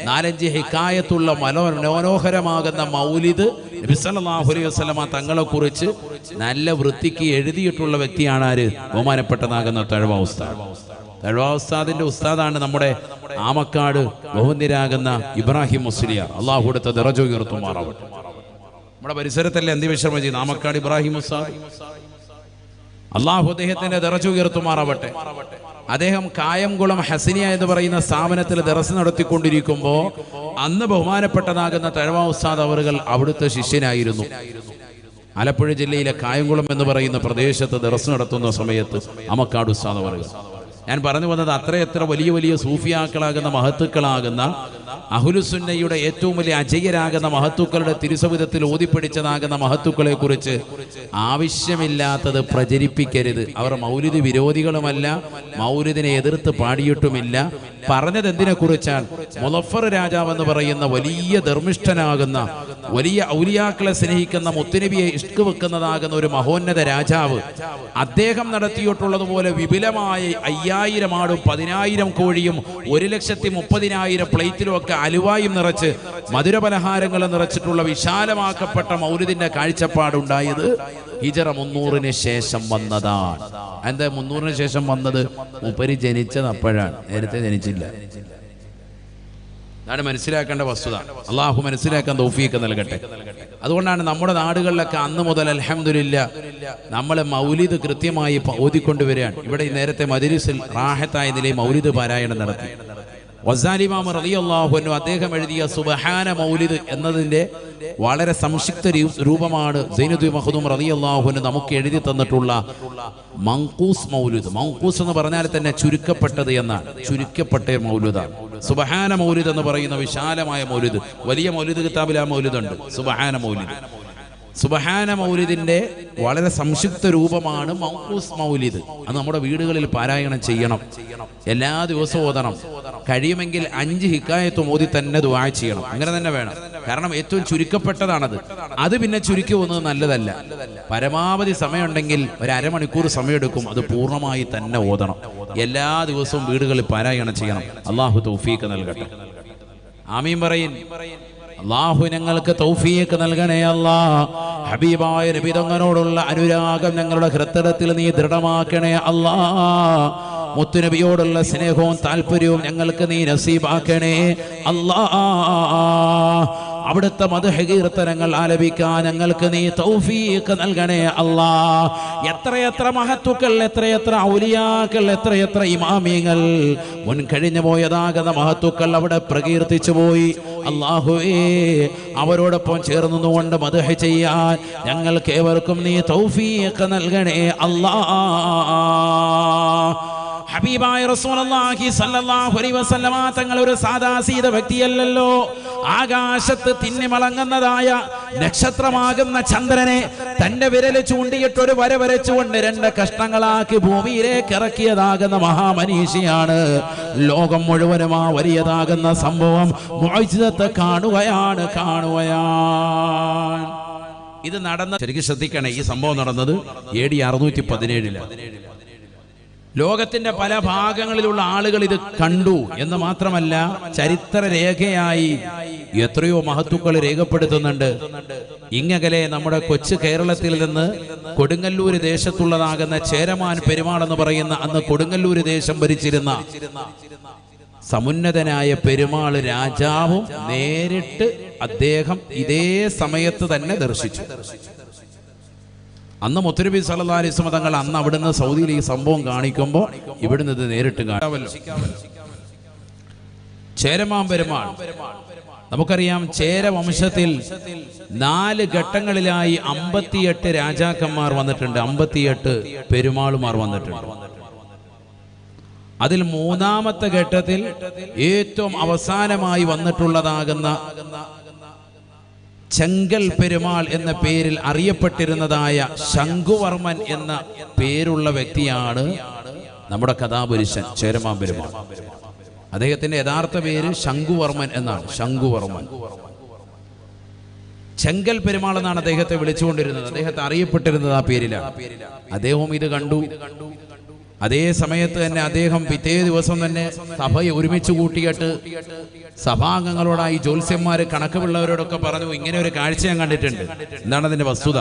4-5 ഹിക്കായത്തുള്ള മനോഹരമാകുന്ന മൗലിദ് നബി സല്ലല്ലാഹു അലൈഹി വസല്ലമ തങ്ങളെ കുറിച്ച് നല്ല വൃത്തിക്ക് എഴുതിയിട്ടുള്ള വ്യക്തിയാണ് ആര്? ബഹുമാനപ്പെട്ടതാകുന്ന തഴവ ഉസ്താദ്. തഴവ ഉസ്താദിന്റെ ഉസ്താദാണ് നമ്മുടെ ആമക്കാട് ബഹുനിരാകുന്ന ഇബ്രാഹിം മുസ്ലിയാർ. അല്ലാഹു കൊടുത്ത ദറജ ഉയർത്തുമാറാവട്ടെ. നമ്മുടെ പരിസരത്തല്ലേ അന്ത്യവിശ്രമം ചെയ്യുന്ന ആമക്കാട് ഇബ്രാഹിം ഉസ്താദ്. അല്ലാഹു അദ്ദേഹത്തിന്റെ ദറജ ഉയർത്തുമാറാവട്ടെ. അദ്ദേഹം കായംകുളം ഹസനിയ എന്ന് പറയുന്ന സ്ഥാപനത്തിൽ ദറസ് നടത്തിക്കൊണ്ടിരിക്കുമ്പോൾ അന്ന് ബഹുമാനപ്പെട്ടതാകുന്ന തഴവ ഉസ്താദ് അവറുകൾ അവിടുത്തെ ശിഷ്യനായിരുന്നു. ആലപ്പുഴ ജില്ലയിലെ കായംകുളം എന്ന് പറയുന്ന പ്രദേശത്ത് ദറസ് നടത്തുന്ന സമയത്ത് ആമക്കാട് ഉസ്താദ് അവറുകൾ, ഞാൻ പറഞ്ഞു വന്നത് അത്രയെത്ര വലിയ വലിയ സൂഫിയാക്കളാകുന്ന മഹത്തുക്കളാകുന്ന അഹ്ലുസുന്നയുടെ ഏറ്റവും വലിയ അജയ്യരാകുന്ന മഹത്തുക്കളുടെ തിരുസവിധത്തിൽ ഓതിപ്പിടിച്ചതാകുന്ന മഹത്തുക്കളെ കുറിച്ച് ആവശ്യമില്ലാത്തത് പ്രചരിപ്പിക്കരുത്. അവർ മൗലിദ് വിരോധികളുമല്ല, മൗലിദിനെ എതിർത്ത് പാടിയിട്ടുമില്ല. പറഞ്ഞത് എന്തിനെ കുറിച്ചാണ്? മുളഫർ രാജാവ് എന്ന് പറയുന്ന വലിയ ധർമ്മിഷ്ഠനാകുന്ന, വലിയ ഔലിയാക്കളെ സ്നേഹിക്കുന്ന, മുത്തുനബിയെ ഇഷ്ക് വെക്കുന്നതാകുന്ന ഒരു മഹോന്നത രാജാവ്, അദ്ദേഹം നടത്തിയിട്ടുള്ളതുപോലെ വിപുലമായ 5000 ആടും 10000 കോഴിയും 1,30,000 പ്ലേറ്റിലും ഒക്കെ അലുവായും നിറച്ച് മധുരപലഹാരങ്ങളും നിറച്ചിട്ടുള്ള വിശാലമാക്കപ്പെട്ട മൗലിദിന്റെ കാഴ്ചപ്പാടുണ്ടായത് ഹിജറ 300-ന് ശേഷം വന്നതാണ്. എന്താ 300-ന് ശേഷം വന്നത്? മൂപ്പര് ജനിച്ചത് അപ്പോഴാണ്, നേരത്തെ ജനിച്ചില്ല. അതാണ് മനസ്സിലാക്കേണ്ട വസ്തുത. അള്ളാഹു മനസ്സിലാക്കാൻ തൗഫീഖ് നൽകട്ടെ. അതുകൊണ്ടാണ് നമ്മുടെ നാടുകളിലൊക്കെ അന്ന് മുതൽ അൽഹംദുലില്ലാ നമ്മൾ മൗലിദ് കൃത്യമായി ഓതിക്കൊണ്ടുവരികയാണ്. ഇവിടെ നേരത്തെ മജ്‌ലിസിൽ റാഹത്തായ നിലയിൽ മൗലിദ് പാരായണം നടത്തി. ഗസാലി ഇമാം റളിയല്ലാഹു അൻഹു അദ്ദേഹം എഴുതിയ സുബ്ഹാന മൗലിദ് എന്നതിന്റെ വളരെ സംക്ഷിപ്ത രൂപമാണ് സൈനുദ്ദീൻ മഖ്ദൂം റളിയല്ലാഹു അൻഹു നമുക്ക് എഴുതി തന്നിട്ടുള്ള മങ്കൂസ് മൗലിദ്. മങ്കൂസ് എന്ന് പറഞ്ഞാൽ തന്നെ ചുരുക്കപ്പെട്ടത് എന്നാണ്, ചുരുക്കപ്പെട്ട മൗലിദാണ് സുബ്ഹാന മൗലിദ് എന്ന് പറയുന്ന വിശാലമായ മൗലിദ്. വലിയ മൗലിദ് കിതാബിൽ ആ മൗലിദുണ്ട്, സുബ്ഹാന മൗലിദ്. സുബ്ഹാന മൗലിദിന്റെ വളരെ സംക്ഷിപ്ത രൂപമാണ് മങ്കൂസ് മൗലിദ്. അത് നമ്മുടെ വീടുകളിൽ പാരായണം ചെയ്യണം, എല്ലാ ദിവസവും ഓതണം. കഴിയുമെങ്കിൽ 5 ഹിക്കായത്തും ഓതി തന്നെ ദുആ ചെയ്യണം. അങ്ങനെ തന്നെ വേണം. കാരണം ഏറ്റവും ചുരുക്കപ്പെട്ടതാണത്. അത് പിന്നെ ചുരുക്കി പോകുന്നത് നല്ലതല്ല. പരമാവധി സമയമുണ്ടെങ്കിൽ ഒരു അരമണിക്കൂർ സമയമെടുക്കും, അത് പൂർണ്ണമായി തന്നെ ഓതണം. എല്ലാ ദിവസവും വീടുകളിൽ പാരായണം ചെയ്യണം. അള്ളാഹു തൗഫീഖ് നൽകട്ടെ. ആമീൻ പറയിൻ. അള്ളാഹു ഞങ്ങൾക്ക് തൗഫീഖ് നൽകണേ അല്ലാഹ്. ഹബീബായ നബി തങ്ങളോടുള്ള അനുരാഗം ഞങ്ങളുടെ ഹൃദയത്തിൽ നീ ദൃഢമാക്കണേ അല്ലാഹ്. മുത്തുനബിയോടുള്ള സ്നേഹവും താല്പര്യവും ഞങ്ങൾക്ക് നീ നസീബാക്കണേ അല്ലാഹ്. അവിടുത്തെ മദ്ഹ് കീർത്തനങ്ങൾ ആലപിക്കാൻ ഞങ്ങൾക്ക് നീ തൗഫീഖ് നൽകണേ അല്ലാഹ്. എത്രയെത്ര മഹത്തുക്കൾ, എത്രയെത്ര ഔലിയാക്കൾ, എത്രയെത്ര ഇമാമിങ്ങൾ മുൻകഴിഞ്ഞു പോയതാകുന്ന മഹത്തുക്കൾ അവിടെ പ്രകീർത്തിച്ചു പോയി. അല്ലാഹുവേ, അവരോടൊപ്പം ചേർന്നുകൊണ്ട് മദ്ഹ് ചെയ്യാൻ ഞങ്ങൾക്ക് ഏവർക്കും നീ തൗഫീഖ് നൽകണേ അല്ലാഹ്. ഹബീബായ റസൂലുള്ളാഹി സ്വല്ലല്ലാഹു അലൈഹി വസല്ലമ തങ്ങൾ ഒരു സാദാസീത വ്യക്തിയല്ലല്ലോ. ആകാശത്ത് തിന്നിമളങ്ങുന്നതായ നക്ഷത്രമാകുന്ന ചന്ദ്രനെ തന്റെ വിരല് ചൂണ്ടിയിട്ട് ഒരു വര വരച്ചുകൊണ്ട് 2 കഷ്ണങ്ങളാക്കി ഭൂമിയിലേക്ക് ഇറക്കിയതാകുന്ന മഹാമനീഷിയാണ്. ലോകം മുഴുവനും ആ വലിയതാകുന്ന സംഭവം മുഅ്ജിസത്ത് കാണുകയാണ്. ഇത് നടന്ന, ശരിക്കും ശ്രദ്ധിക്കണേ, ഈ സംഭവം നടന്നത് AD 617. ലോകത്തിന്റെ പല ഭാഗങ്ങളിലുള്ള ആളുകൾ ഇത് കണ്ടു എന്ന് മാത്രമല്ല, ചരിത്ര രേഖയായി എത്രയോ മഹത്തുക്കൾ രേഖപ്പെടുത്തുന്നുണ്ട്. ഇങ്ങകലെ നമ്മുടെ കൊച്ചു കേരളത്തിൽ നിന്ന് കൊടുങ്ങല്ലൂര് ദേശത്തുള്ളതാകുന്ന ചേരമാൻ പെരുമാൾ എന്ന് പറയുന്ന, അന്ന് കൊടുങ്ങല്ലൂര് ദേശം ഭരിച്ചിരുന്ന സമുന്നതനായ പെരുമാൾ രാജാവും നേരിട്ട് അദ്ദേഹം ഇതേ സമയത്ത് തന്നെ ദർശിച്ചു. അന്ന് മുത്തുനബി സല്ലല്ലാഹു അലൈഹി വസല്ലം തങ്ങൾ അന്ന് അവിടുന്ന് സൗദിയിൽ ഈ സംഭവം കാണിക്കുമ്പോൾ ഇവിടുന്ന് ഇത് നേരിട്ട് കാണാമല്ലോ. ചേരമാൻ പെരുമാൾ, നമുക്കറിയാം, ചേര വംശത്തിൽ 4 ഘട്ടങ്ങളിലായി 58 രാജാക്കന്മാർ വന്നിട്ടുണ്ട്, 58 പെരുമാളുമാർ വന്നിട്ടുണ്ട്. അതിൽ 3ാമത്തെ ഘട്ടത്തിൽ ഏറ്റവും അവസാനമായി വന്നിട്ടുള്ളതാകുന്ന ചെങ്കൽ പെരുമാൾ എന്ന പേരിൽ അറിയപ്പെട്ടിരുന്നതായ ശംഖുവർമ്മൻ എന്ന പേരുള്ള വ്യക്തിയാണ് നമ്മുടെ കഥാപുരുഷൻ ചേരമാൻ പെരുമാൾ. അദ്ദേഹത്തിന്റെ യഥാർത്ഥ പേര് ശംഖുവർമ്മൻ എന്നാണ്. ശംഖുവർമ്മൻ, ചെങ്കൽ പെരുമാൾ എന്നാണ് അദ്ദേഹത്തെ വിളിച്ചുകൊണ്ടിരുന്നത്. അദ്ദേഹത്തെ അറിയപ്പെട്ടിരുന്നത് ആ പേരിലാണ്. അദ്ദേഹവും ഇത് കണ്ടു. അതേ സമയത്ത് തന്നെ അദ്ദേഹം പിറ്റേ ദിവസം തന്നെ സഭയെ ഒരുമിച്ച് കൂട്ടിയിട്ട് സഭാംഗങ്ങളോടായി ജ്യോത്സ്യന്മാര് കണക്കുള്ളവരോടൊക്കെ പറഞ്ഞു, ഇങ്ങനെ ഒരു കാഴ്ച ഞാൻ കണ്ടിട്ടുണ്ട്. എന്താണ് അതിന്റെ വസ്തുത?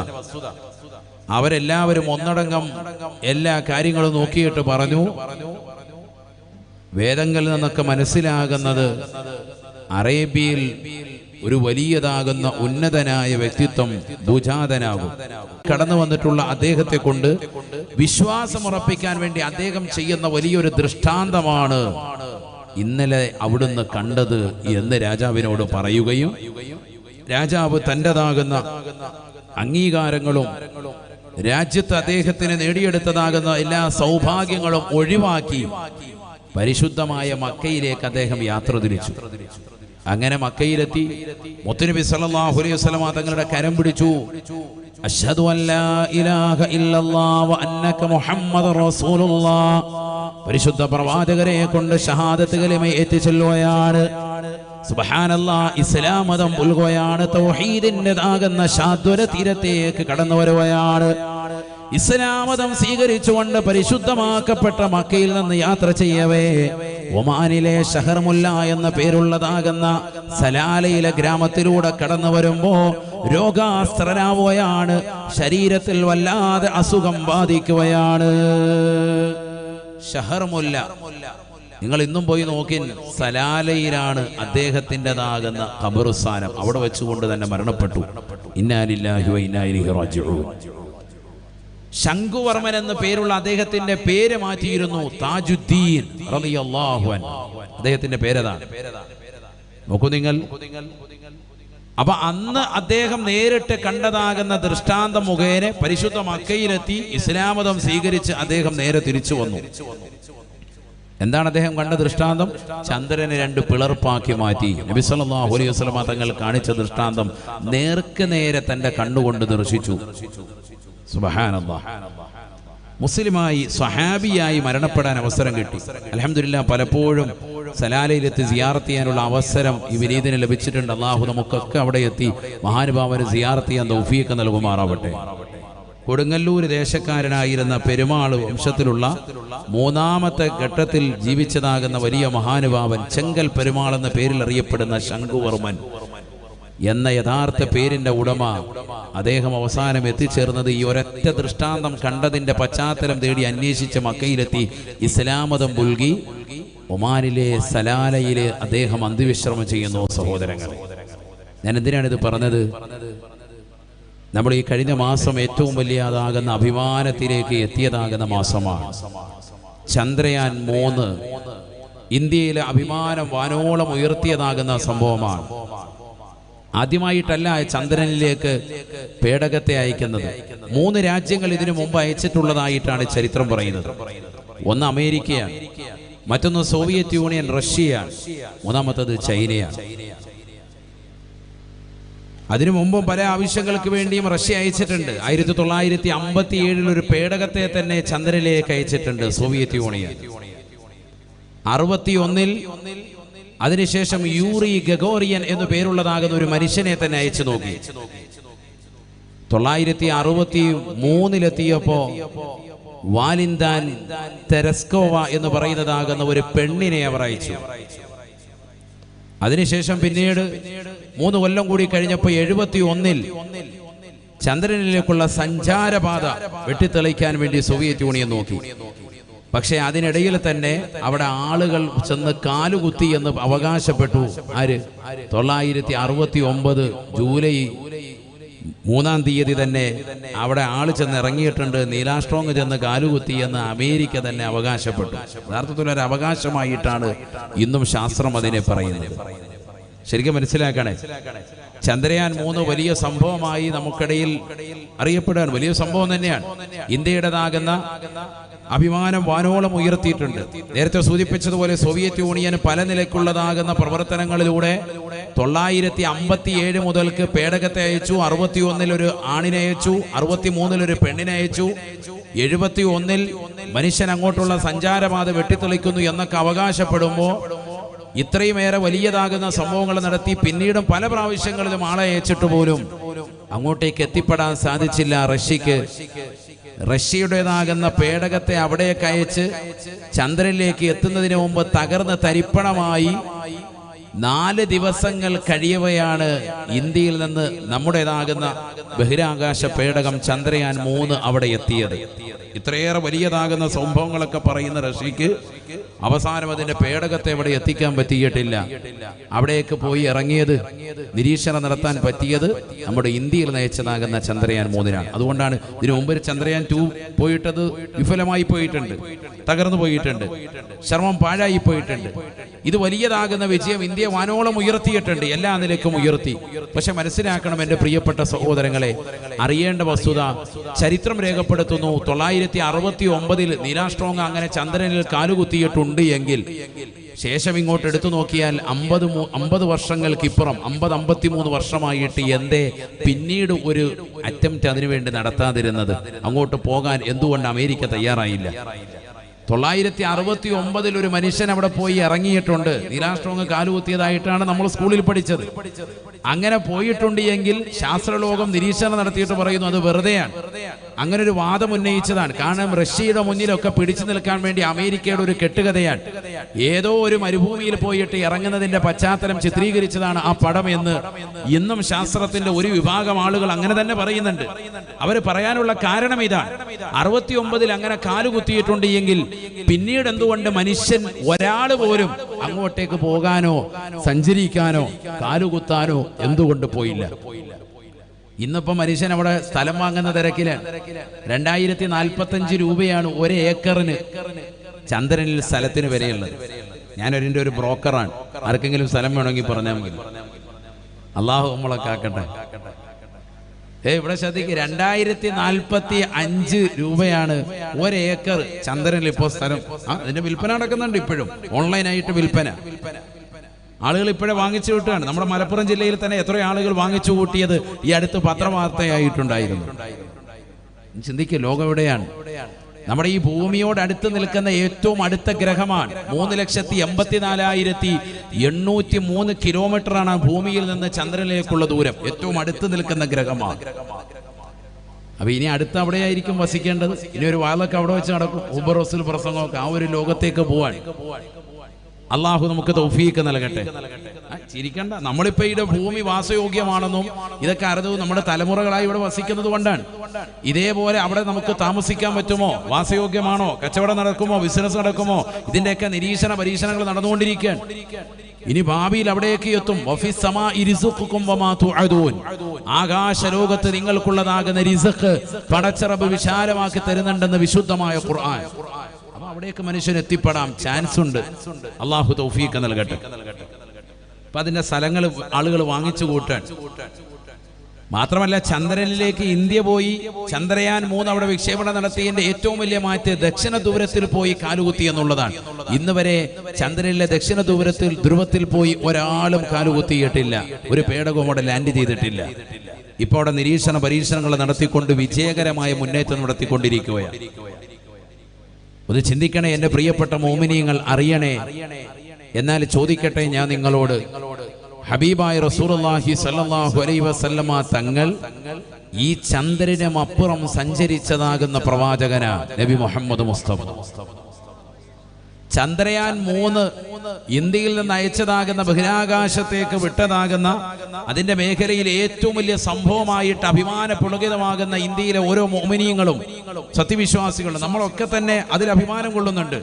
അവരെല്ലാവരും ഒന്നടങ്കം എല്ലാ കാര്യങ്ങളും നോക്കിയിട്ട് പറഞ്ഞു, വേദങ്ങളിൽ നിന്നൊക്കെ മനസ്സിലാകുന്നത് അറേബ്യയിൽ ഒരു വലിയതാകുന്ന ഉന്നതനായ വ്യക്തിത്വം ഭൂജാതനാകും. കടന്നു വന്നിട്ടുള്ള അദ്ദേഹത്തെ കൊണ്ട് വിശ്വാസമുറപ്പിക്കാൻ വേണ്ടി അദ്ദേഹം ചെയ്യുന്ന വലിയൊരു ദൃഷ്ടാന്തമാണ് ഇന്നലെ അവിടുന്ന് കണ്ടത് എന്ന് രാജാവിനോട് പറയുകയും, രാജാവ് തൻ്റെതാകുന്ന അംഗീകാരങ്ങളും രാജ്യത്ത് അദ്ദേഹത്തിന് നേടിയെടുത്തതാകുന്ന എല്ലാ സൗഭാഗ്യങ്ങളും ഒഴിവാക്കി പരിശുദ്ധമായ മക്കയിലേക്ക് അദ്ദേഹം യാത്ര തിരിച്ചു. അങ്ങനെ മക്കയിലെത്തി മുത്തുനബി സല്ലല്ലാഹു അലൈഹി വസല്ലം തങ്ങളുടെ കരം പിടിച്ചു. അശ്ഹദു അല്ലാ ഇലാഹ ഇല്ലല്ലാഹ് വ അന്നക മുഹമ്മദുർ റസൂലുള്ളാഹ്. പരിശുദ്ധ പ്രവാചകരെ കൊണ്ട് ഷഹാദത്ത് കലിമ ഏറ്റുചൊല്ലുകയാണ്. സുബ്ഹാനല്ലാഹ്, ഇസ്ലാം മതം പുൽകുകയാണ്. തൗഹീദിന്റേതാകുന്ന ശാദ്വര തീരത്തേക്ക് കടന്നു വരുകയാണ്. ഇസ്ലാം മതം സ്വീകരിച്ചുകൊണ്ട് പരിശുദ്ധമാക്കപ്പെട്ട മക്കയിൽ നിന്ന് യാത്ര ചെയ്യവേ ഒമാനിലെ ഷഹർമുല്ല എന്ന പേരുള്ളതാകുന്ന സലാലയിലെ ഗ്രാമത്തിലൂടെ കടന്നു വരുമ്പോ രോഗാസ്ത്രനാവുകയാണ്. ശരീരത്തിൽ വല്ലാതെ അസുഖം ബാധിക്കുകയാണ്. ഷഹർമുല്ല, നിങ്ങൾ ഇന്നും പോയി നോക്കി, സലാലയിലാണ് അദ്ദേഹത്തിൻ്റെതാകുന്ന ഖബറുസ്ഥാനം. അവിടെ വെച്ചുകൊണ്ട് തന്നെ മരണപ്പെട്ടു. ഇന്നാ ലില്ലാഹി വ ഇന്നാ ഇലൈഹി റാജിഊൻ. ശംഖുവർമ്മൻ എന്ന പേരുള്ള അദ്ദേഹത്തിന്റെ പേര് മാറ്റിയിരുന്നു താജുദ്ദീൻ റളിയല്ലാഹു അൻഹു. അദ്ദേഹത്തിന്റെ പേരതാണ്. നോക്കൂ നിങ്ങൾ. അപ്പൊ അന്ന് അദ്ദേഹം നേരിട്ട് കണ്ടതാകുന്ന ദൃഷ്ടാന്തം മുഖേന പരിശുദ്ധ മക്കയിലെത്തി ഇസ്ലാം മതം സ്വീകരിച്ച് അദ്ദേഹം നേരെ തിരിച്ചു വന്നു. എന്താണ് അദ്ദേഹം കണ്ട ദൃഷ്ടാന്തം? ചന്ദ്രനെ 2 പിളർപ്പാക്കി മാറ്റി. നബി സല്ലല്ലാഹു അലൈഹി വസല്ലം തങ്ങൾ കാണിച്ച ദൃഷ്ടാന്തം നേർക്ക് നേരെ തന്റെ കണ്ണുകൊണ്ട് ദർശിച്ചു. സുബ്ഹാനല്ലാഹ്. മുസ്ലിമായി സ്വഹാബിയായി മരണപ്പെടാൻ അവസരം കിട്ടി. അൽഹംദുലില്ലാഹ്. പലപ്പോഴും സലാലയിലെത്തി സിയാറത്ത് ചെയ്യാനുള്ള അവസരം ഈ വിനീതിന് ലഭിച്ചിട്ടുണ്ട്. അള്ളാഹു നമുക്കൊക്കെ അവിടെ എത്തി മഹാനുഭാവന് സിയാറത്ത് ചെയ്യാൻ തൗഫീഖ് നൽകുമാറാവട്ടെ. കൊടുങ്ങല്ലൂർ ദേശക്കാരനായിരുന്ന പെരുമാൾ വംശത്തിലുള്ള മൂന്നാമത്തെ ഘട്ടത്തിൽ ജീവിച്ചതാകുന്ന വലിയ മഹാനുഭാവൻ ചെങ്കൽ പെരുമാൾ എന്ന പേരിൽ അറിയപ്പെടുന്ന ശംഖുവർമ്മൻ എന്ന യഥാർത്ഥ പേരിന്റെ ഉടമ അദ്ദേഹം അവസാനം എത്തിച്ചേർന്നത് ഈ ഒരൊറ്റ ദൃഷ്ടാന്തം കണ്ടതിന്റെ പശ്ചാത്തലം തേടി അന്വേഷിച്ച് മക്കയിലെത്തി ഇസ്ലാമതം പുൽകി ഒമാനിലെ സലാലയിലെ അദ്ദേഹം അന്ത്യവിശ്രമം ചെയ്യുന്നു. സഹോദരങ്ങളെ, ഞാൻ എന്തിനാണിത് പറഞ്ഞത്? നമ്മൾ ഈ കഴിഞ്ഞ മാസം ഏറ്റവും വലിയതാകുന്ന അഭിമാനത്തിലേക്ക് എത്തിയതാകുന്ന മാസമാണ്. ചന്ദ്രയാൻ 3 ഇന്ത്യയിലെ അഭിമാനം വാനോളം ഉയർത്തിയതാകുന്ന സംഭവമാണ്. ആദ്യമായിട്ടല്ല ചന്ദ്രനിലേക്ക് പേടകത്തെ അയക്കുന്നത്. 3 രാജ്യങ്ങൾ ഇതിനു മുമ്പ് അയച്ചിട്ടുള്ളതായിട്ടാണ് ചരിത്രം പറയുന്നത്. ഒന്ന് അമേരിക്കയാണ്, മറ്റൊന്ന് സോവിയറ്റ് യൂണിയൻ റഷ്യയാണ്, മൂന്നാമത്തത് ചൈനയാണ്. അതിനു മുമ്പും പല ആവശ്യങ്ങൾക്ക് വേണ്ടിയും റഷ്യ അയച്ചിട്ടുണ്ട്. 1957 ഒരു പേടകത്തെ തന്നെ ചന്ദ്രനിലേക്ക് അയച്ചിട്ടുണ്ട് സോവിയറ്റ് യൂണിയൻ. 61 അതിനുശേഷം യൂറി ഗഗോറിയൻ എന്നു പേരുള്ളതാകുന്ന ഒരു മനുഷ്യനെ തന്നെ അയച്ചു നോക്കി. 1963 വാലിന്താൻ തെരസ്കോവ എന്ന് പറയുന്നതാകുന്ന ഒരു പെണ്ണിനെ അവർ അയച്ചു. അതിനുശേഷം പിന്നീട് 3 കൊല്ലം കൂടി കഴിഞ്ഞപ്പോൾ 71 ചന്ദ്രനിലേക്കുള്ള സഞ്ചാരപാത വെട്ടിത്തെളിക്കാൻ വേണ്ടി സോവിയറ്റ് യൂണിയൻ നോക്കി. പക്ഷെ അതിനിടയിൽ തന്നെ അവിടെ ആളുകൾ ചെന്ന് കാലുകുത്തി എന്ന് അവകാശപ്പെട്ടു. ആര്? 969 ജൂലൈ 3-ാം തീയതി തന്നെ അവിടെ ആള് ചെന്ന് ഇറങ്ങിയിട്ടുണ്ട്, നീലാസ്ട്രോങ് ചെന്ന് കാലുകുത്തി എന്ന് അമേരിക്ക തന്നെ അവകാശപ്പെട്ടു. യഥാർത്ഥത്തിൽ ഒരു അവകാശമായിട്ടാണ് ഇന്നും ശാസ്ത്രം അതിനെ പറയുന്നത്. ശരിക്കും മനസ്സിലാക്കണേ, ചന്ദ്രയാൻ 3 വലിയ സംഭവമായി നമുക്കിടയിൽ അറിയപ്പെടാൻ വലിയ സംഭവം തന്നെയാണ്. ഇന്ത്യയുടേതാകുന്ന അഭിമാനം വാനോളം ഉയർത്തിയിട്ടുണ്ട്. നേരത്തെ സൂചിപ്പിച്ചതുപോലെ സോവിയറ്റ് യൂണിയൻ പല നിലയ്ക്കുള്ളതാകുന്ന പ്രവർത്തനങ്ങളിലൂടെ 957 മുതൽക്ക് പേടകത്തെ അയച്ചു. 61 ഒരു ആണിനെ അയച്ചു, 63 ഒരു പെണ്ണിനെ അയച്ചു, 71 മനുഷ്യൻ അങ്ങോട്ടുള്ള സഞ്ചാരപാത വെട്ടിത്തെളിക്കുന്നു എന്നൊക്കെ അവകാശപ്പെടുമ്പോൾ ഇത്രയുമേറെ വലിയതാകുന്ന സംഭവങ്ങൾ നടത്തി പിന്നീടും പല പ്രാവശ്യങ്ങളിലും ആളെ അയച്ചിട്ട് പോലും അങ്ങോട്ടേക്ക് എത്തിപ്പെടാൻ സാധിച്ചില്ല റഷ്യക്ക്. റഷ്യയുടേതാകുന്ന പേടകത്തെ അവിടേക്ക് അയച്ച് ചന്ദ്രനിലേക്ക് എത്തുന്നതിന് മുമ്പ് തകർന്ന് തരിപ്പണമായി 4 ദിവസങ്ങൾ കഴിയവെയാണ് ഇന്ത്യയിൽ നിന്ന് നമ്മുടേതാകുന്ന ബഹിരാകാശ പേടകം ചന്ദ്രയാൻ 3 അവിടെ എത്തിയത്. ഇത്രയേറെ വലിയതാകുന്ന സംഭവങ്ങളൊക്കെ പറയുന്ന റഷ്യക്ക് അവസാനം അതിന്റെ പേടകത്തെ അവിടെ എത്തിക്കാൻ പറ്റിയിട്ടില്ല. അവിടേക്ക് പോയി ഇറങ്ങിയത്, നിരീക്ഷണം നടത്താൻ പറ്റിയത് നമ്മുടെ ഇന്ത്യയിൽ നയിച്ചതാകുന്ന ചന്ദ്രയാൻ 3-നാണ്. അതുകൊണ്ടാണ് ഇതിനു മുമ്പ് ചന്ദ്രയാൻ 2 പോയിട്ടത് വിഫലമായി പോയിട്ടുണ്ട്, തകർന്നു പോയിട്ടുണ്ട്, ശ്രമം പാഴായി പോയിട്ടുണ്ട്. ഇത് വലിയതാകുന്ന വിജയം ഇന്ത്യ വാനോളം ഉയർത്തിയിട്ടുണ്ട്, എല്ലാ നിലയ്ക്കും ഉയർത്തി. പക്ഷെ മനസ്സിലാക്കണം എൻ്റെ പ്രിയപ്പെട്ട സഹോദരങ്ങളെ, അറിയേണ്ട വസ്തുത ചരിത്രം രേഖപ്പെടുത്തുന്നു. 969 നീലാസ്ട്രോങ് അങ്ങനെ ചന്ദ്രനിൽ കാലുകുത്തിയിട്ടുണ്ട് എങ്കിൽ ശേഷം ഇങ്ങോട്ട് എടുത്തു നോക്കിയാൽ 50 വർഷങ്ങൾക്കിപ്പുറം 53 വർഷമായിട്ട് എന്തേ പിന്നീട് ഒരു അറ്റംപ്റ്റ് അതിനുവേണ്ടി നടത്താതിരുന്നത്? അങ്ങോട്ട് പോകാൻ എന്തുകൊണ്ട് അമേരിക്ക തയ്യാറായില്ല? 969 ഒരു മനുഷ്യൻ അവിടെ പോയി ഇറങ്ങിയിട്ടുണ്ട്. നീലാസ്ട്രോങ് കാലുകുത്തിയതായിട്ടാണ് നമ്മൾ സ്കൂളിൽ പഠിച്ചത്. അങ്ങനെ പോയിട്ടുണ്ട് എങ്കിൽ ശാസ്ത്രലോകം നിരീക്ഷണം നടത്തിയിട്ട് പറയുന്നു അത് വെറുതെയാണ്. അങ്ങനെ ഒരു വാദം ഉന്നയിച്ചതാണ്. കാരണം റഷ്യയുടെ മുന്നിലൊക്കെ പിടിച്ചു നിൽക്കാൻ വേണ്ടി അമേരിക്കയുടെ ഒരു കെട്ടുകഥയാണ്. ഏതോ ഒരു മരുഭൂമിയിൽ പോയിട്ട് ഇറങ്ങുന്നതിന്റെ പശ്ചാത്തലം ചിത്രീകരിച്ചതാണ് ആ പടം എന്ന് ഇന്നും ശാസ്ത്രത്തിന്റെ ഒരു വിഭാഗം ആളുകൾ അങ്ങനെ തന്നെ പറയുന്നുണ്ട്. അവർ പറയാനുള്ള കാരണം ഇതാണ്: 69 അങ്ങനെ കാലുകുത്തിയിട്ടുണ്ട് എങ്കിൽ പിന്നീട് എന്തുകൊണ്ട് മനുഷ്യൻ ഒരാൾ പോലും അങ്ങോട്ടേക്ക് പോകാനോ സഞ്ചരിക്കാനോ കാലുകുത്താനോ എന്തുകൊണ്ട് പോയില്ല? ഇന്നിപ്പോ മനുഷ്യൻ അവിടെ സ്ഥലം വാങ്ങുന്ന തിരക്കിലാണ്. 2045 രൂപയാണ് 1 ഏക്കറിന് ചന്ദ്രനിൽ സ്ഥലത്തിന് വിലയുള്ളത്. ഞാനൊരിൻ്റെ ഒരു ബ്രോക്കറാണ്. ആർക്കെങ്കിലും സ്ഥലം വേണമെങ്കിൽ പറഞ്ഞാൽ മതി. അള്ളാഹു നമ്മളെ കാക്കട്ടെ. ഇവിടെ ശ്രദ്ധിക്കുക, 2045 രൂപയാണ് 1 ഏക്കർ ചന്ദ്രനിൽ ഇപ്പോൾ സ്ഥലം. അതിന്റെ വിൽപ്പന നടക്കുന്നുണ്ട് ഇപ്പോഴും, ഓൺലൈനായിട്ട് വിൽപ്പന. ആളുകൾ ഇപ്പോഴേ വാങ്ങിച്ചു കൂട്ടുകയാണ്. നമ്മുടെ മലപ്പുറം ജില്ലയിൽ തന്നെ എത്ര ആളുകൾ വാങ്ങിച്ചു കൂട്ടിയത് ഈ അടുത്ത് പത്രവാർത്തയായിട്ടുണ്ടായിരുന്നു. ചിന്തിക്കുക, ലോകം എവിടെയാണ്? നമ്മുടെ ഈ ഭൂമിയോട് അടുത്ത് നിൽക്കുന്ന ഏറ്റവും അടുത്ത ഗ്രഹമാണ്. 3,84,803 കിലോമീറ്ററാണ് ഭൂമിയിൽ നിന്ന് ചന്ദ്രനിലേക്കുള്ള ദൂരം. ഏറ്റവും അടുത്ത് നിൽക്കുന്ന ഗ്രഹമാണ്. അപ്പൊ ഇനി അടുത്ത് അവിടെയായിരിക്കും വസിക്കേണ്ടത്. ഇനി ഒരു വാളൊക്കെ അവിടെ വെച്ച് നടക്കും, ഉബറോസിൽ പ്രസംഗമൊക്കെ. ആ ഒരു ലോകത്തേക്ക് പോവാൻ അള്ളാഹു നമുക്ക് തൗഫീഖ് നൽകട്ടെ. ചിരിക്കണ്ട, നമ്മളിപ്പോ ഇവിടെ ഭൂമി വാസയോഗ്യമാണെന്നും ഇതൊക്കെ അറിഞ്ഞു നമ്മുടെ തലമുറകളായി ഇവിടെ വസിക്കുന്നത് കൊണ്ടാണ്. ഇതേപോലെ അവിടെ നമുക്ക് താമസിക്കാൻ പറ്റുമോ, വാസയോഗ്യമാണോ, കച്ചവടം നടക്കുമോ, ബിസിനസ് നടക്കുമോ, ഇതിന്റെയൊക്കെ നിരീക്ഷണ പരീക്ഷണങ്ങൾ നടന്നുകൊണ്ടിരിക്കുകയാണ്. ഇനി ഭാവിയിൽ അവിടേക്ക് എത്തും. ആകാശ ലോകത്ത് നിങ്ങൾക്കുള്ളതാകുന്ന റിസ്ഖ് പടച്ചറബ് വിശാലമാക്കി തരുന്നുണ്ടെന്ന് വിശുദ്ധമായ ഖുർആൻ. അപ്പൊ അവിടേക്ക് മനുഷ്യൻ എത്തിപ്പെടാൻ ചാൻസ് ഉണ്ട്. അള്ളാഹു തൗഫീഖ് നൽകട്ടെ. അപ്പൊ അതിന്റെ സ്ഥലങ്ങൾ ആളുകൾ വാങ്ങിച്ചു കൂട്ടാൻ. മാത്രമല്ല, ചന്ദ്രനിലേക്ക് ഇന്ത്യ പോയി ചന്ദ്രയാൻ 3 അവിടെ വിക്ഷേപണം നടത്തിയതിന്റെ ഏറ്റവും വലിയ മാറ്റം ദക്ഷിണ ധ്രുവത്തിൽ പോയി കാലുകുത്തി എന്നുള്ളതാണ്. ഇന്ന് വരെ ചന്ദ്രനിലെ ദക്ഷിണ ധ്രുവത്തിൽ പോയി ഒരാളും കാലുകുത്തിയിട്ടില്ല, ഒരു പേടകവും അവിടെ ലാൻഡ് ചെയ്തിട്ടില്ല. ഇപ്പൊ അവിടെ നിരീക്ഷണ പരീക്ഷണങ്ങൾ നടത്തിക്കൊണ്ട് വിജയകരമായ മുന്നേറ്റം നടത്തിക്കൊണ്ടിരിക്കുകയാണ്. ഒന്ന് ചിന്തിക്കണേ എന്റെ പ്രിയപ്പെട്ട മോമിനിയങ്ങൾ, അറിയണേ. എന്നാൽ ചോദിക്കട്ടെ ഞാൻ നിങ്ങളോട്, ഹബീബായ റസൂലുള്ളാഹി സ്വല്ലല്ലാഹു അലൈഹി വസല്ലമ തങ്ങൾ ഈ ചന്ദ്രനും അപ്പുറം സഞ്ചരിച്ചതാകുന്ന പ്രവാചകനാ നബി മുഹമ്മദ് മുസ്തഫ. ചന്ദ്രയാൻ 3 ഇന്ത്യയിൽ നിന്ന് അയച്ചതാകുന്ന ബഹിരാകാശത്തേക്ക് വിട്ടതാകുന്ന അതിന്റെ മേഖലയിൽ ഏറ്റവും വലിയ സംഭവമായിട്ട് അഭിമാന പുളകിതമാകുന്ന ഇന്ത്യയിലെ ഓരോ മോമിനിയങ്ങളും സത്യവിശ്വാസികളും നമ്മളൊക്കെ തന്നെ അതിൽ അഭിമാനം കൊള്ളുന്നുണ്ട്.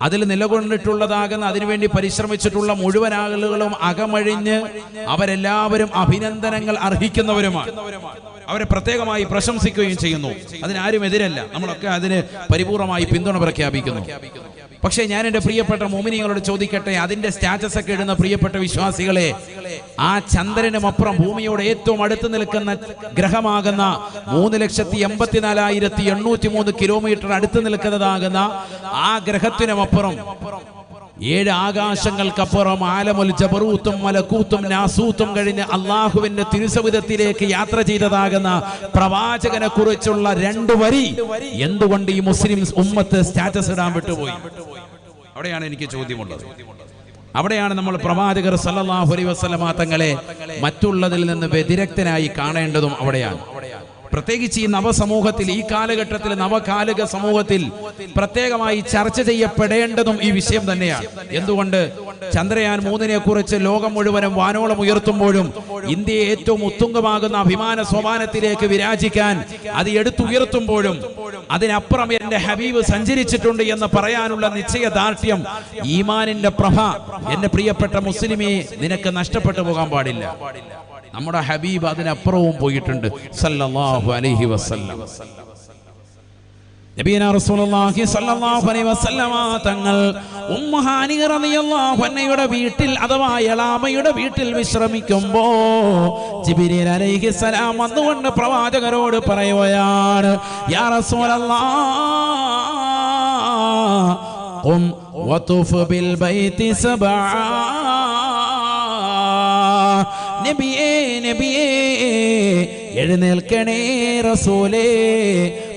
അതിൽ നിലകൊണ്ടിട്ടുള്ളതാകുന്ന അതിനുവേണ്ടി പരിശ്രമിച്ചിട്ടുള്ള മുഴുവൻ ആളുകളും അകമഴിഞ്ഞ് അവരെല്ലാവരും അഭിനന്ദനങ്ങൾ അർഹിക്കുന്നവരുമാണ്. അവരെ പ്രത്യേകമായി പ്രശംസിക്കുകയും ചെയ്യുന്നു. അതിനാരും എതിരല്ല, നമ്മളൊക്കെ അതിന് പരിപൂർണമായി പിന്തുണ പ്രഖ്യാപിക്കുന്നു. പക്ഷേ ഞാൻ എൻ്റെ പ്രിയപ്പെട്ട മോമിനിയങ്ങളോട് ചോദിക്കട്ടെ, അതിന്റെ സ്റ്റാറ്റസ് ഒക്കെ ഇടുന്ന പ്രിയപ്പെട്ട വിശ്വാസികളെ, ആ ചന്ദ്രനും അപ്പുറം ഭൂമിയോട് ഏറ്റവും അടുത്ത് നിൽക്കുന്ന ഗ്രഹമാകുന്ന 3,84,803 കിലോമീറ്റർ അടുത്ത് നിൽക്കുന്നതാകുന്ന ആ ഗ്രഹത്തിനുമപ്പുറം 7 ആകാശങ്ങൾക്കപ്പുറം ആലമുൽ ജബറൂത്തും മലക്കൂത്തും നാസൂത്തും കഴിഞ്ഞ് അള്ളാഹുവിന്റെ തിരുസവിധത്തിലേക്ക് യാത്ര ചെയ്തതാകുന്ന പ്രവാചകനെ കുറിച്ചുള്ള 2 വരി എന്തുകൊണ്ട് ഈ മുസ്ലിം ഉമ്മത്ത് സ്റ്റാറ്റസ് ഇടാൻ വിട്ടുപോയി? അവിടെയാണ് എനിക്ക് ചോദ്യമുള്ളത്. അവിടെയാണ് നമ്മൾ പ്രവാചകർ സല്ലല്ലാഹു അലൈഹി വസല്ലമ തങ്ങളെ മറ്റുള്ളതിൽ നിന്ന് വ്യതിരക്തനായി കാണേണ്ടതും. അവിടെയാണ് പ്രത്യേകിച്ച് ഈ നവസമൂഹത്തിൽ, ഈ കാലഘട്ടത്തിൽ, നവകാലിക സമൂഹത്തിൽ പ്രത്യേകമായി ചർച്ച ചെയ്യപ്പെടേണ്ടതും ഈ വിഷയം തന്നെയാണ്. എന്തുകൊണ്ട്? ചന്ദ്രയാൻ 3 കുറിച്ച് ലോകം മുഴുവനും വാനോളം ഉയർത്തുമ്പോഴും ഇന്ത്യയെ ഏറ്റവും ഉത്തുംഗമാകുന്ന അഭിമാന സോപാനത്തിലേക്ക് വിരാജിക്കാൻ അത് എടുത്തുയർത്തുമ്പോഴും അതിനപ്പുറം എന്റെ ഹബീബ് സഞ്ചരിച്ചിട്ടുണ്ട് എന്ന് പറയാനുള്ള നിശ്ചയദാർഢ്യം, ഈമാനിന്റെ പ്രഭ എന്റെ പ്രിയപ്പെട്ട മുസ്ലിമേ നിനക്ക് നഷ്ടപ്പെട്ടു പോകാൻ പാടില്ല. നമ്മുടെ ഹബീബ് അതിനപ്പുറവും പോയിട്ടുണ്ട് സല്ലല്ലാഹു അലൈഹി വസല്ലം. നബിയനാ റസൂലുള്ളാഹി സ്വല്ലല്ലാഹു അലൈഹി വസല്ലമ തങ്ങൾ ഉമ്മു ഹാനി റളിയല്ലാഹു അൻഹയുടെ വീട്ടിൽ അഥവാ എളാമയുടെ വീട്ടിൽ വിശ്രമിക്കുമ്പോ ജിബ്രീൽ അലൈഹിസ്സലാം വന്നുകൊണ്ട് പ്രവാചകരോട് പറയുകയാണ്, യാ റസൂലല്ലാഹ് ഖും വതുഫ് ബിൽ ബൈതി സബആ. നബിയേ നബിയേ എഴുന്നേൽക്കണേ റസൂലേ,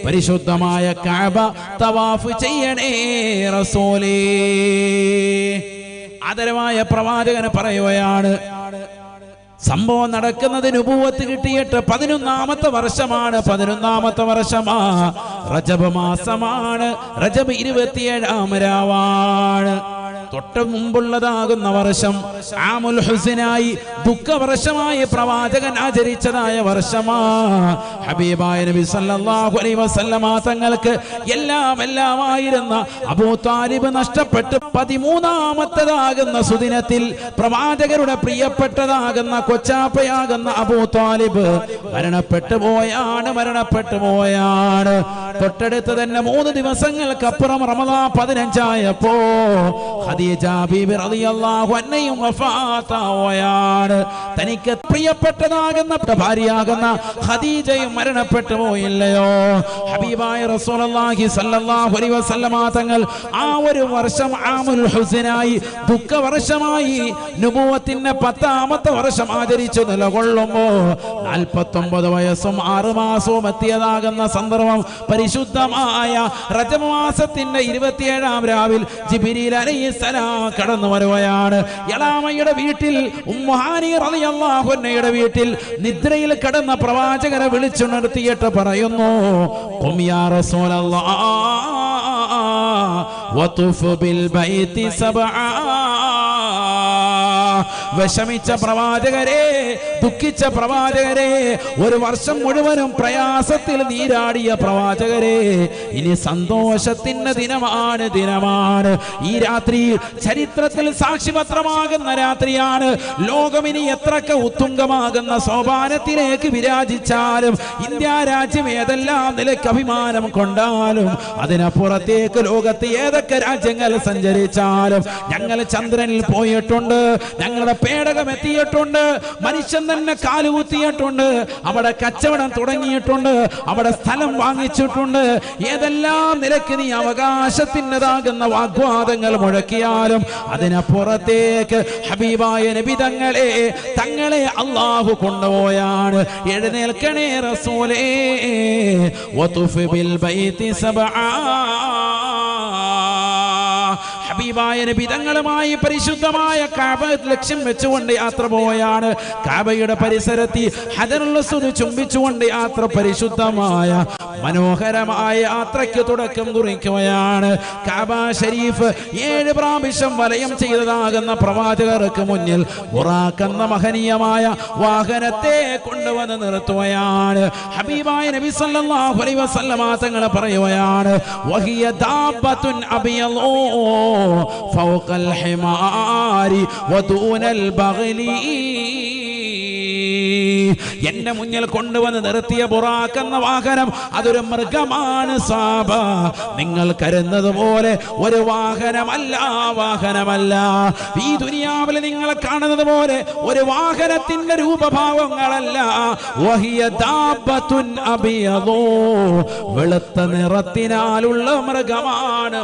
പരിശുദ്ധമായ കഅബ തവാഫ് ചെയ്യണേ റസൂലേ. ആദരവായ പ്രവാചകന് പറയുകയാണ്. സംഭവം നടക്കുന്നത് നുബുവത്ത് കിട്ടിയിട്ട് 11ാമത്തെ വർഷമാണ്. 11ാമത്തെ വർഷമാ റജബ് മാസമാണ്. റജബ് 27ാം രാവാണ്. തൊട്ട് മുമ്പുള്ളതാകുന്ന വർഷം ആമുൽ ഹുസ്നായി ദുഃഖവർഷമായി പ്രവാചകൻ ആചരിച്ചതായ വർഷമാ. ഹബീബായ നബി സല്ലല്ലാഹു അലൈഹി വസല്ലമ തങ്ങൾക്ക് എല്ലാമായിരുന്ന അബൂ താലിബ് നഷ്ടപ്പെട്ട് 13ാമത്തേതാകുന്ന സുദിനത്തിൽ പ്രവാചകരുടെ പ്രിയപ്പെട്ടതാകുന്ന കൊച്ചാപ്പയാകുന്ന അബൂ താലിബ് മരണപ്പെട്ടു പോയാണ്. തൊട്ടടുത്ത് തന്നെ 3 ദിവസങ്ങൾക്കപ്പുറം റമദാൻ 15 ആയപ്പോ ഖദീജ ബീബി റളിയല്ലാഹു അൻഹയും വഫാത്താവുകയാണ്. തനിക്ക് പ്രിയപ്പെട്ടതാകുന്ന ഭാര്യയാകുന്ന ഖദീജയും മരണപ്പെട്ടു പോയില്ലയോ? ഹബീബായ റസൂലുള്ളാഹി സ്വല്ലല്ലാഹു അലൈഹി വസല്ലമ തങ്ങൾ ആ ഒരു വർഷം ആമുൽ ഹുസ്നായി, ദുഃഖവർഷമായി, നുബുവത്തിന്റെ 10ാമത്തെ വർഷം ആചരിച്ചു നിലകൊള്ളുമ്പോ 49 വയസ്സും 6 മാസവും എത്തിയതാകുന്ന സന്ദർഭം പരിശുദ്ധമായ റജബ് മാസത്തിന്റെ 27ാം രാവിൽ ജിബ്രീൽ അലൈഹിസ്സലാം കടന്നു വരുകയാണ്. യലാമയുടെ വീട്ടിൽ, ഉമ്മുഹാനി റളിയല്ലാഹു അൻഹയുടെ വീട്ടിൽ നിദ്രയിൽ കടന്ന പ്രവാചകരെ വിളിച്ചു നിർത്തിയിട്ട് പറയുന്നു, ഖും യാ റസൂലല്ലാഹ് വതുഫ് ബിൽ ബൈതി സബ്ആ. വിഷമിച്ച പ്രവാചകരെ, ദുഃഖിച്ച പ്രവാചകരെ, ഒരു വർഷം മുഴുവനും പ്രയാസത്തിൽ നീരാടിയ പ്രവാചകരെ, ഇനി സന്തോഷത്തിന്റെ ദിനമാണ്. ഈ രാത്രി ചരിത്രത്തിൽ സാക്ഷിപത്രമാകുന്ന രാത്രിയാണ്. ലോകമിനി എത്രക്ക് ഉത്തുംഗമാകുന്ന സോപാനത്തിലേക്ക് വിരാജിച്ചാലും, ഇന്ത്യ രാജ്യം ഏതെല്ലാം നിലയ്ക്ക് അഭിമാനം കൊണ്ടാലും, അതിനപ്പുറത്തേക്ക് ലോകത്ത് ഏതൊക്കെ രാജ്യങ്ങൾ സഞ്ചരിച്ചാലും, ഞങ്ങൾ ചന്ദ്രനിൽ പോയിട്ടുണ്ട്, ഞങ്ങളുടെ പേടകം എത്തിയിട്ടുണ്ട്, മനുഷ്യൻ തന്നെ കാലുകുത്തിയിട്ടുണ്ട്, അവിടെ കച്ചവടം തുടങ്ങിയിട്ടുണ്ട്, അവിടെ സ്ഥലം വാങ്ങിച്ചിട്ടുണ്ട്. ഏതെല്ലാം നിലയ്ക്ക് നീ അവകാശത്തിൻ്റെതാകുന്ന വാഗ്വാദങ്ങൾ മുഴക്കിയാലും അതിനപ്പുറത്തേക്ക് ഹബീബായ നബി തങ്ങളെ അല്ലാഹു കൊണ്ടുപോയാണ്. എഴുന്നേൽക്കണേ റസൂലേ, വതുഫ് ബിൽ ബൈതി സബ്ആ. ഹബീബായ നബി തങ്ങളുമായി പരിശുദ്ധമായ കഅബ ലക്ഷ്യം വെച്ചുകൊണ്ട് യാത്ര പോവുകയാണ്. കഅബയുടെ പരിസരത്തിൽ ഹജറുൽ അസ്വദ് ചുംബിച്ചുകൊണ്ട് യാത്ര, പരിശുദ്ധമായ മനോഹരമായ യാത്രയ്ക്ക് തുടക്കം കുറിക്കുകയാണ്. കഅബ ഷരീഫ് 7 പ്രാവശ്യം വലയം ചെയ്തതാകുന്ന പ്രവാചകർക്ക് മുന്നിൽ ബുറാഖ് എന്ന മഹനീയമായ വാഹനത്തെ കൊണ്ടുവന്ന് നിർത്തുകയാണ്. ഹബീബായ നബി സല്ലല്ലാഹു അലൈഹി വസല്ലമ തങ്ങൾ പറയുകയാണ്, വഹിയ ദാബത്തുൻ അബിയളൂ ഫൗഖൽ ഹിമാരി വദൂനൽ ബഗ്ലി. എന്നെ മുന്നിൽ കൊണ്ടുവന്ന് നിർത്തിയ ബുറാഖ് എന്ന വാഹനം അതൊരു മൃഗമാണ് സാബ. നിങ്ങൾ കരുതുന്നത് പോലെ ഒരു വാഹനമല്ല. ഈ ദുനിയാവിൽ നിങ്ങൾ കാണുന്നത് പോലെ ഒരു വാഹനത്തിന്റെ രൂപഭാവങ്ങളല്ല. വഹിയ ദാബത്തുൻ അബിയദൂ, വെളുത്ത നിറത്തിനാലുള്ള മൃഗമാണ്.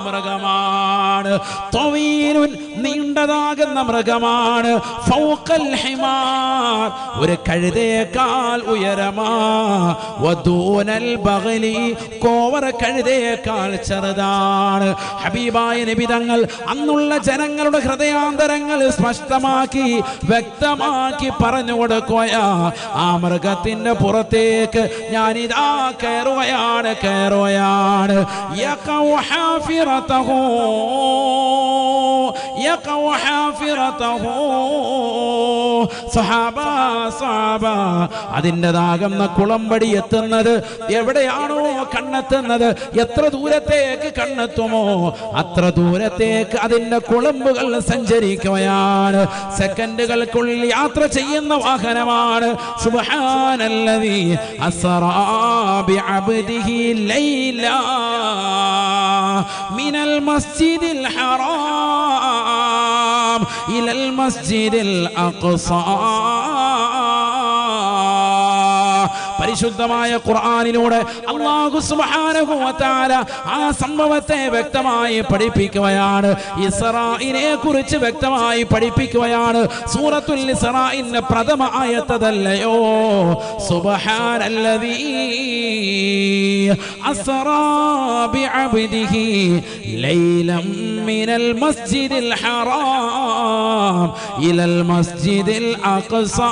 തവീലുൻ, നീണ്ടതാകുന്ന മൃഗമാണ്. ഫൗഖൽ ഹിമാർ, ഒരു കഴുതയേക്കാൾ ഉയരമാ. വദൂനൽ ബഗ്ലി, കോവർ കഴുതയേക്കാൾ ചെറുതാണ്. ഹബീബായ നബി തങ്ങൾ അന്നുള്ള ജനങ്ങളുടെ ഹൃദയാന്തരങ്ങൾ സ്പഷ്ടമാക്കി വ്യക്തമാക്കി പറഞ്ഞു കൊടുക്കുകയാ. ആ മൃഗത്തിന്റെ പുറത്തേക്ക് ഞാനിതാ കയറുകയാണ്. യഖഉ ഹാഫിറതഹു. സഹാബ, അതിൻ്റെതാകുന്ന കുളമ്പടി എത്തുന്നത് എവിടെയാണോ കണ്ണെത്തുന്നത്, എത്ര ദൂരത്തേക്ക് കണ്ണെത്തുമോ അത്ര ദൂരത്തേക്ക് അതിൻ്റെ കുളമ്പുകൾ സഞ്ചരിക്കുകയാണ്. സെക്കൻഡുകൾക്കുള്ളിൽ യാത്ര ചെയ്യുന്ന വാഹനമാണ്. സുബ്ഹാനല്ലദീ അസ്റാ ബിഅബ്ദിഹി ലൈലാ മിനൽ മസ്ജിദിൽ ഹറാം ഇലൽ മസ്ജിദിൽ അഖ്സാ. പരിശുദ്ധമായ ഖുർആനിലൂടെ അല്ലാഹു സുബ്ഹാനഹു വ തആല ആ സംഭവത്തെ വ്യക്തമായി പഠിപ്പിക്കുകയാണ്. ഇസ്രായിനെ കുറിച്ച് വ്യക്തമായി പഠിപ്പിക്കുകയാണ്. സൂറത്തുൽ ഇസ്രായിന്റെ പ്രഥമ ആയത്തതല്ലയോ, സുബ്ഹാനല്ലദീ അസ്റാ ബിഅബ്ദിഹി ലൈലം മിനൽ മസ്ജിദിൽ ഹറാം ഇലൽ മസ്ജിദിൽ അഖ്സാ.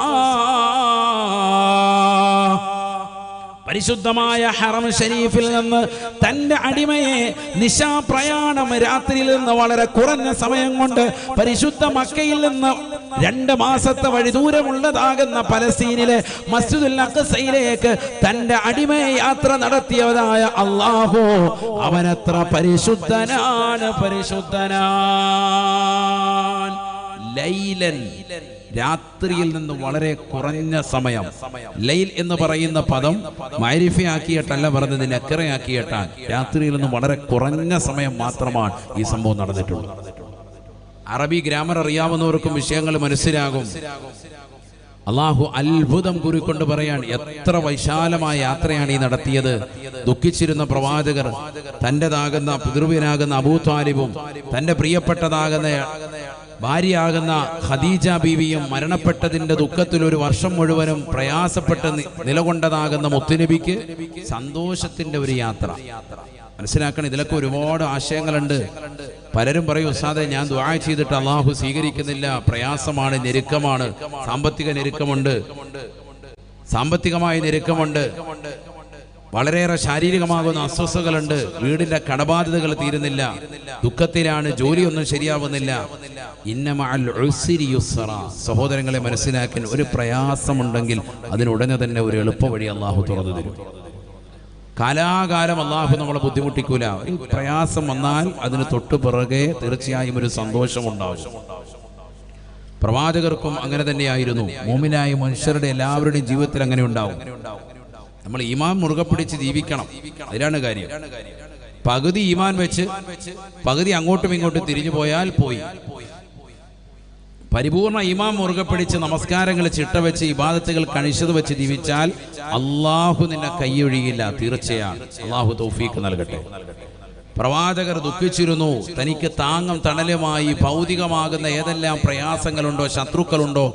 പരിശുദ്ധമായ ഹറം ഷരീഫിൽ നിന്ന് തൻ്റെ അടിമയെ നിശാപ്രയാണം രാത്രിയിൽ നിന്ന് വളരെ കുറഞ്ഞ സമയം കൊണ്ട് പരിശുദ്ധ മക്കയിൽ നിന്ന് 2 മാസത്തെ വഴി ദൂരമുള്ളതാകുന്ന പലസ്തീനിലെ മസ്ജിദുൽ അഖ്സയിലേക്ക് തൻ്റെ അടിമയെ യാത്ര നടത്തിയവരായ അല്ലാഹു അവനത്ര പരിശുദ്ധനാണ്. ലൈലൻ, രാത്രിയിൽ നിന്ന് വളരെ കുറഞ്ഞ സമയം. ലൈൽ എന്ന് പറയുന്ന പദം മഅരിഫയാക്കിയിട്ടല്ല പറഞ്ഞത്, നക്കറയാക്കിയിട്ടാണ്. രാത്രിയിൽ നിന്ന് വളരെ കുറഞ്ഞ സമയം മാത്രമാണ് ഈ സംഭവം നടന്നിട്ടുള്ളത്. അറബി ഗ്രാമർ അറിയാവുന്നവർക്കും വിഷയങ്ങൾ മനസ്സിലാകും. അള്ളാഹു അത്ഭുതം കുറിക്കൊണ്ട് പറയാൻ, എത്ര വിശാലമായ യാത്രയാണ് ഈ നടത്തിയത്. ദുഃഖിച്ചിരുന്ന പ്രവാചകർ തൻ്റെതാകുന്ന പിതൃവ്യനാകുന്ന അബൂ ത്വാലിബും തൻ്റെ പ്രിയപ്പെട്ടതാകുന്ന ഭാര്യയാകുന്ന ഖദീജ ബീവിയും മരണപ്പെട്ടതിൻ്റെ ദുഃഖത്തിൽ ഒരു വർഷം മുഴുവനും പ്രയാസപ്പെട്ട് നിലകൊണ്ടതാകുന്ന മുത്തുനബിക്ക് സന്തോഷത്തിൻ്റെ ഒരു യാത്ര. മനസ്സിലാക്കണം, ഇതിലൊക്കെ ഒരുപാട് ആശയങ്ങളുണ്ട്. പലരും പറയും, ഉസ്താദേ ഞാൻ ദുആ ചെയ്തിട്ട് അള്ളാഹു സ്വീകരിക്കുന്നില്ല, പ്രയാസമാണ്, ഞെരുക്കമാണ്, സാമ്പത്തികമായ ഞെരുക്കമുണ്ട്, വളരെയേറെ ശാരീരികമാകുന്ന അസ്വസ്ഥതകളുണ്ട്, വീടിന്റെ കടബാധ്യതകൾ തീരുന്നില്ല, ദുഃഖത്തിലാണ്, ജോലിയൊന്നും ശരിയാവുന്നില്ല. ഇന്ന മഅൽ ഉസ്രി യുസ്റ. സഹോദരങ്ങളെ മനസ്സിലാക്കാൻ, ഒരു പ്രയാസമുണ്ടെങ്കിൽ അതിനുടനെ തന്നെ ഒരു എളുപ്പവഴി അള്ളാഹു തുറന്നു തരും. കാലാകാലം അള്ളാഹു നമ്മളെ ബുദ്ധിമുട്ടിക്കൂല. ഒരു പ്രയാസം വന്നാൽ അതിന് തൊട്ടു പിറകെ തീർച്ചയായും ഒരു സന്തോഷമുണ്ടാവും. പ്രവാചകർക്കും അങ്ങനെ തന്നെയായിരുന്നു. മുഅ്മിനായ മനുഷ്യരുടെ എല്ലാവരുടെയും ജീവിതത്തിൽ അങ്ങനെ ഉണ്ടാവും. നമ്മൾ ഈമാൻ മുറുകെ പിടിച്ച് ജീവിക്കണം, അതിലാണ് കാര്യം. പകുതി ഈമാൻ വെച്ച് പകുതി അങ്ങോട്ടും ഇങ്ങോട്ടും തിരിഞ്ഞു പോയാൽ പോയി. പരിപൂർണ ഈമാൻ മുറുകെ പിടിച്ച് നമസ്കാരങ്ങൾ ചിട്ടവെച്ച് ഇബാദത്തുകൾ കണിശത വെച്ച് ജീവിച്ചാൽ അള്ളാഹു നിന്നെ കൈയൊഴിയില്ല, തീർച്ചയാണ്. അള്ളാഹു തൗഫീഖ് നൽകട്ടെ. പ്രവാചകർ ദുഃഖിച്ചിരുന്നു. തനിക്ക് താങ്ങും തണലുമായി ഭൗതികമാകുന്ന ഏതെല്ലാം പ്രയാസങ്ങളുണ്ടോ, ശത്രുക്കളുണ്ടോ,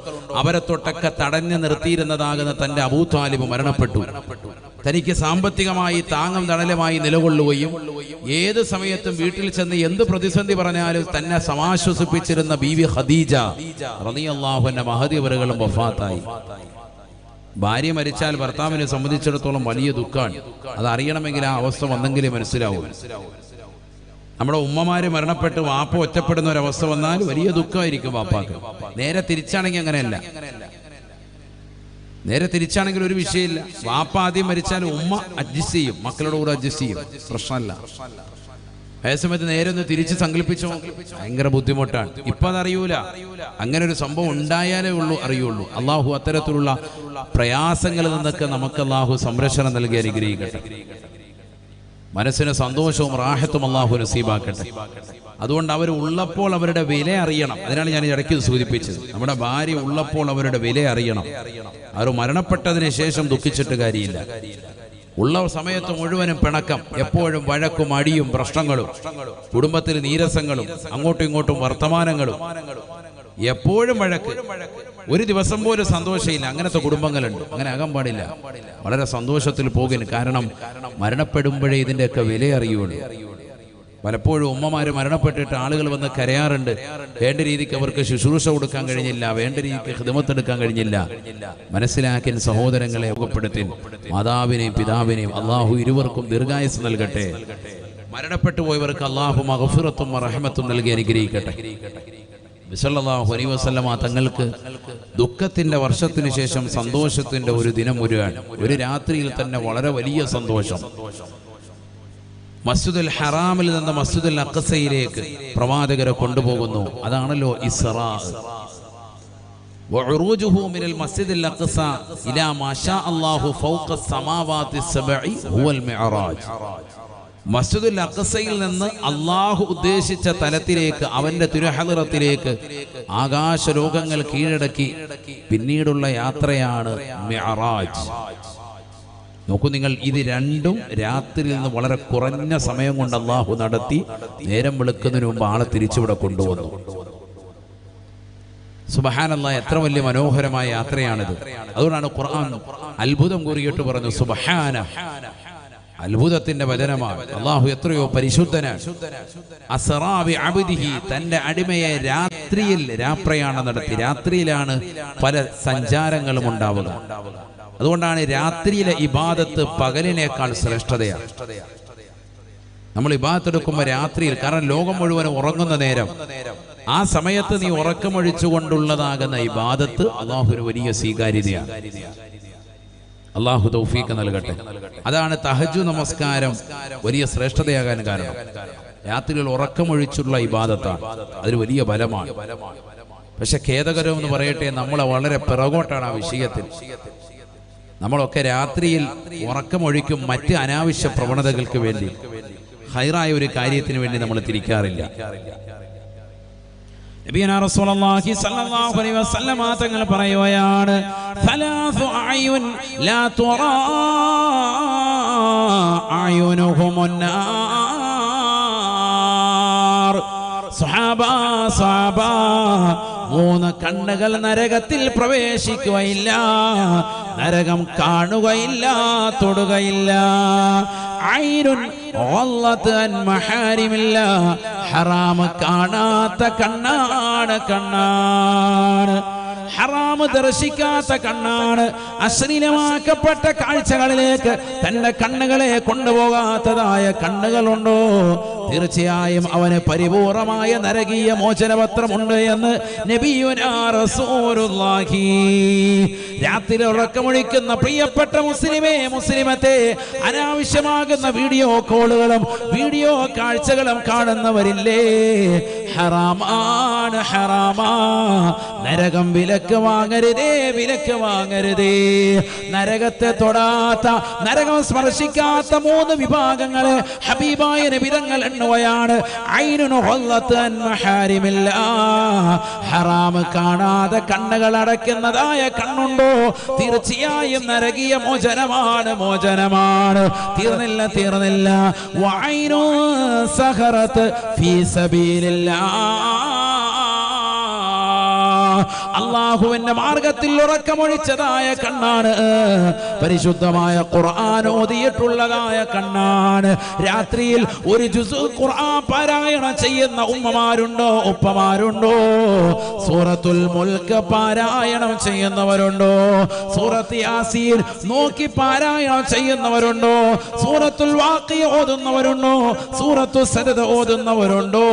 അവരെ തൊട്ടൊക്കെ തടഞ്ഞു നിർത്തിയിരുന്നതാകുന്ന തൻ്റെ അബൂ ത്വാലിബ് മരണപ്പെട്ടു. തനിക്ക് സാമ്പത്തികമായി താങ്ങും തണലുമായി നിലകൊള്ളുകയും ഏത് സമയത്തും വീട്ടിൽ ചെന്ന് എന്ത് പ്രതിസന്ധി പറഞ്ഞാലും തന്നെ സമാശ്വസിപ്പിച്ചിരുന്ന ബീവി ഖദീജ റളിയല്ലാഹു അൻഹ മഹദിവറുകളും വഫാത്തായി. ഭാര്യ മരിച്ചാൽ ഭർത്താവിനെ സംബന്ധിച്ചിടത്തോളം വലിയ ദുഃഖമാണ്. അത് അറിയണമെങ്കിൽ ആ അവസ്ഥ വന്നെങ്കിലേ മനസ്സിലാവൂ. നമ്മുടെ ഉമ്മമാര് മരണപ്പെട്ട് വാപ്പ ഒറ്റപ്പെടുന്ന ഒരവസ്ഥ വന്നാൽ വലിയ ദുഃഖമായിരിക്കും വാപ്പാക്ക്. നേരെ തിരിച്ചാണെങ്കിൽ അങ്ങനെയല്ല. നേരെ തിരിച്ചാണെങ്കിൽ ഒരു വിഷയമില്ല. വാപ്പ ആദ്യം മരിച്ചാൽ ഉമ്മ അഡ്ജസ്റ്റ് ചെയ്യും, മക്കളുടെ കൂടെ അഡ്ജസ്റ്റ് ചെയ്യും, പ്രശ്നമല്ല. അതേസമയത്ത് നേരെ ഒന്ന് തിരിച്ച് സങ്കല്പിച്ചോ, ഭയങ്കര ബുദ്ധിമുട്ടാണ്. ഇപ്പൊ അതറിയൂല. അങ്ങനെ ഒരു സംഭവം ഉണ്ടായാലേ അറിയുള്ളൂ. അള്ളാഹു അത്തരത്തിലുള്ള പ്രയാസങ്ങളിൽ നിന്നൊക്കെ നമുക്ക് അള്ളാഹു സംരക്ഷണം നൽകി അനുഗ്രഹിക്കട്ടെ. മനസ്സിന് സന്തോഷവും റാഹത്തും അള്ളാഹു നസീബാക്കട്ടെ. അതുകൊണ്ട് അവർ ഉള്ളപ്പോൾ അവരുടെ വില അറിയണം. അതിനാണ് ഞാൻ ഇടയ്ക്ക് സൂചിപ്പിച്ചത്. നമ്മുടെ ഭാര്യ ഉള്ളപ്പോൾ അവരുടെ വില അറിയണം. അവർ മരണപ്പെട്ടതിന് ശേഷം ദുഃഖിച്ചിട്ട് കാര്യമില്ല. ഉള്ള സമയത്ത് മുഴുവനും പിണക്കം, എപ്പോഴും വഴക്കും അടിയും പ്രശ്നങ്ങളും, കുടുംബത്തിൽ നീരസങ്ങളും, അങ്ങോട്ടും ഇങ്ങോട്ടും വർത്തമാനങ്ങളും, എപ്പോഴും വഴക്ക്, ഒരു ദിവസം പോലും സന്തോഷമില്ല. അങ്ങനത്തെ കുടുംബങ്ങളുണ്ട്. അങ്ങനെ ആകാൻ പാടില്ല. വളരെ സന്തോഷത്തിൽ പോകുന്നു. കാരണം മരണപ്പെടുമ്പോഴേ ഇതിൻ്റെയൊക്കെ വില അറിയുള്ളൂ. പലപ്പോഴും ഉമ്മമാര് മരണപ്പെട്ടിട്ട് ആളുകൾ വന്ന് കരയാറുണ്ട്. വേണ്ട രീതിക്ക് അവർക്ക് ശുശ്രൂഷ കൊടുക്കാൻ കഴിഞ്ഞില്ല, വേണ്ട രീതിക്ക് ഖിദ്മത്തെടുക്കാൻ കഴിഞ്ഞില്ല. മനസ്സിലാക്കിയ സഹോദരങ്ങളെ ഉപപ്പെടുത്തി മാതാവിനെയും പിതാവിനെയും അള്ളാഹു ഇരുവർക്കും ദീർഘായുസ് നൽകട്ടെ. മരണപ്പെട്ടു പോയവർക്ക് അള്ളാഹു മഗ്ഫിറത്തും റഹ്മത്തും നൽകി അനുഗ്രഹിക്കട്ടെ. സല്ലല്ലാഹു അലൈഹി വസല്ലമ തങ്ങൾക്ക് ദുഃഖത്തിന്റെ വർഷത്തിന് ശേഷം സന്തോഷത്തിന്റെ ഒരു ദിനം വരികയാണ്. ഒരു രാത്രിയിൽ തന്നെ വളരെ വലിയ സന്തോഷം. മസ്ജിദുൽ ഹറാമിൽ നിന്ന് മസ്ജിദുൽ അഖ്സയിലേക്ക് പ്രവാചകരെ കൊണ്ടുപോകുന്നു. അതാണല്ലോ ഇസ്റാ. വഉറൂജുഹു മിനൽ മസ്ജിദിൽ അഖ്സ ഇലാ മാ ഷാ അല്ലാഹു ഫൗഖ സമാവാതി സബഇ ഹുവൽ മിഅറാജ്. മസ്ജിദുൽ അഖ്സയിൽ നിന്ന് അള്ളാഹു ഉദ്ദേശിച്ച തലത്തിലേക്ക്, അവന്റെ തിരുഹളറത്തിലേക്ക് ആകാശലോകങ്ങൾ കീഴടക്കി പിന്നീടുള്ള യാത്രയാണ് മിഅറാജ്. നോക്കൂ നിങ്ങൾ, ഇത് രണ്ടും രാത്രിയിൽ നിന്ന് വളരെ കുറഞ്ഞ സമയം കൊണ്ട് അള്ളാഹു നടത്തി. നേരം വെളുക്കുന്നതിന് മുമ്പ് ആളെ തിരിച്ചിവിടെ കൊണ്ടുവന്നു. സുബ്ഹാനല്ലാഹ്, എത്ര വലിയ മനോഹരമായ യാത്രയാണിത്. അതുകൊണ്ടാണ് ഖുർആൻ അത്ഭുതം കുറിയിട്ട് പറഞ്ഞു സുബ്ഹാന. അത്ഭുതത്തിന്റെ വചനമാണ്. അള്ളാഹു എത്രയോ പരിശുദ്ധനാണ്. അസ്റാ ബി അബ്ദിഹി, തന്റെ അടിമയെ രാത്രിയിൽ രാപ്രയാണം നടത്തി. രാത്രിയിലാണ് പല സഞ്ചാരങ്ങളും ഉണ്ടാവുക. അതുകൊണ്ടാണ് രാത്രിയിലെ ഇബാദത്ത് പകലിനേക്കാൾ ശ്രേഷ്ഠതയാണ്. നമ്മൾ ഇബാദത്ത് എടുക്കുമ്പോൾ രാത്രിയിൽ, കാരണം ലോകം മുഴുവനും ഉറങ്ങുന്ന നേരം, ആ സമയത്ത് നീ ഉറക്കമൊഴിച്ചുകൊണ്ടുള്ളതാകുന്ന ഇബാദത്ത് അള്ളാഹുവിന് വലിയ സ്വീകാര്യതയാണ്. അള്ളാഹു തൗഫീഖ് നൽകട്ടെ. അതാണ് തഹജ്ജുദ് നമസ്കാരം വലിയ ശ്രേഷ്ഠതയാകാൻ കാരണം. രാത്രിയിൽ ഉറക്കമൊഴിച്ചുള്ള ഇബാദത്താണ്, അതിന് വലിയ ബലമാണ്. പക്ഷെ ഖേദകരം എന്ന് പറയട്ടെ, നമ്മളെ വളരെ പിറകോട്ടാണ് ആ വിഷയത്തിൽ. നമ്മളൊക്കെ രാത്രിയിൽ ഉറക്കമൊഴിക്കും മറ്റ് അനാവശ്യ പ്രവണതകൾക്ക് വേണ്ടി, ഹൈറായ ഒരു കാര്യത്തിന് വേണ്ടി നമ്മൾ തിരിക്കാറില്ല. നബിയുനാ റസൂലുള്ളാഹി സ്വല്ലല്ലാഹു അലൈഹി വസല്ലം തങ്ങൾ പറയുകയാണ് സലാസു അയുൻ ലാ തുറാ അയുനുഹുമുൻ നാർ. സ്വഹാബ മൂന്ന് കണ്ണുകൾ നരകത്തിൽ പ്രവേശിക്കുകയില്ല, നരകം കാണുകയില്ല, തൊടുകയില്ല. ഐനുൻ വല്ലത്ത് അൻ മഹാരിമില്ല, ഹറാം കാണാത്ത കണ്ണാണ്, ഹറാമ് ദർശിക്കാത്ത കണ്ണാണ്. അശ്ലീലമാക്കപ്പെട്ട കാഴ്ചകളിലേക്ക് തന്റെ കണ്ണുകളെ കൊണ്ടുപോകാത്തതായ കണ്ണുകളുണ്ടോ, തീർച്ചയായും അവന് പരിപൂർണമായ നരകീയ മോചനപത്രമുണ്ട് എന്ന് നബിയുനാ റസൂലുള്ളാഹി. രാത്രി ഉറക്കമൊഴിക്കുന്ന പ്രിയപ്പെട്ട മുസ്ലിമേ, മുസ്ലിമത്തെ, അനാവശ്യമാകുന്ന വീഡിയോ കോളുകളും വീഡിയോ കാഴ്ചകളും കാണുന്നവരില്ലേ, ഹറാമാണ്, ഹറാമാ. നരകം വിലക്ക് വാങ്ങരുതേ, വിലക്ക് വാങ്ങരുതേ. നരകത്തെ തൊടാത്ത, നരകം സ്പർശിക്കാത്ത മൂന്ന് വിഭാഗങ്ങളെ ഹബീബായ നബി തങ്ങൾ എണ്ണുകയാണ്. ഐനുൻ ഗല്ലത്ത് അൻ മഹാരിമില്ല, ഹറാം കാണാതെ കണ്ണുകൾ അടയ്ക്കുന്നതായ കണ്ണുണ്ടോ, തീർച്ചയായും നരകീയ മോചനമാണ്, മോചനമാണ്. തീർന്നില്ല. വഐനു സഹറത്ത് ഫീ സബീലില്ലാ, അല്ലാഹുവിന്റെ മാർഗത്തിൽ ഉറക്കമൊഴിച്ചതായ കണ്ണാണ്, പരിശുദ്ധമായ ഖുർആൻ ഓതിയിട്ടുള്ളതായ കണ്ണാണ്. രാത്രിയിൽ ഒരു ജുസ് ഖുർആൻ പാരായണം ചെയ്യുന്ന ഉമ്മമാരുണ്ടോ, ഉപ്പമാരുണ്ടോ? സൂറത്തുൽ മുൽക്ക് പാരായണം ചെയ്യുന്നവരുണ്ടോ? സൂറത്ത് യാസീൻ നോക്കി പാരായണം ചെയ്യുന്നവരുണ്ടോ? സൂറത്തുൽ വാഖിയ ഓതുന്നവരുണ്ടോ? സൂറത്തു സജദ ഓതുന്നവരുണ്ടോ?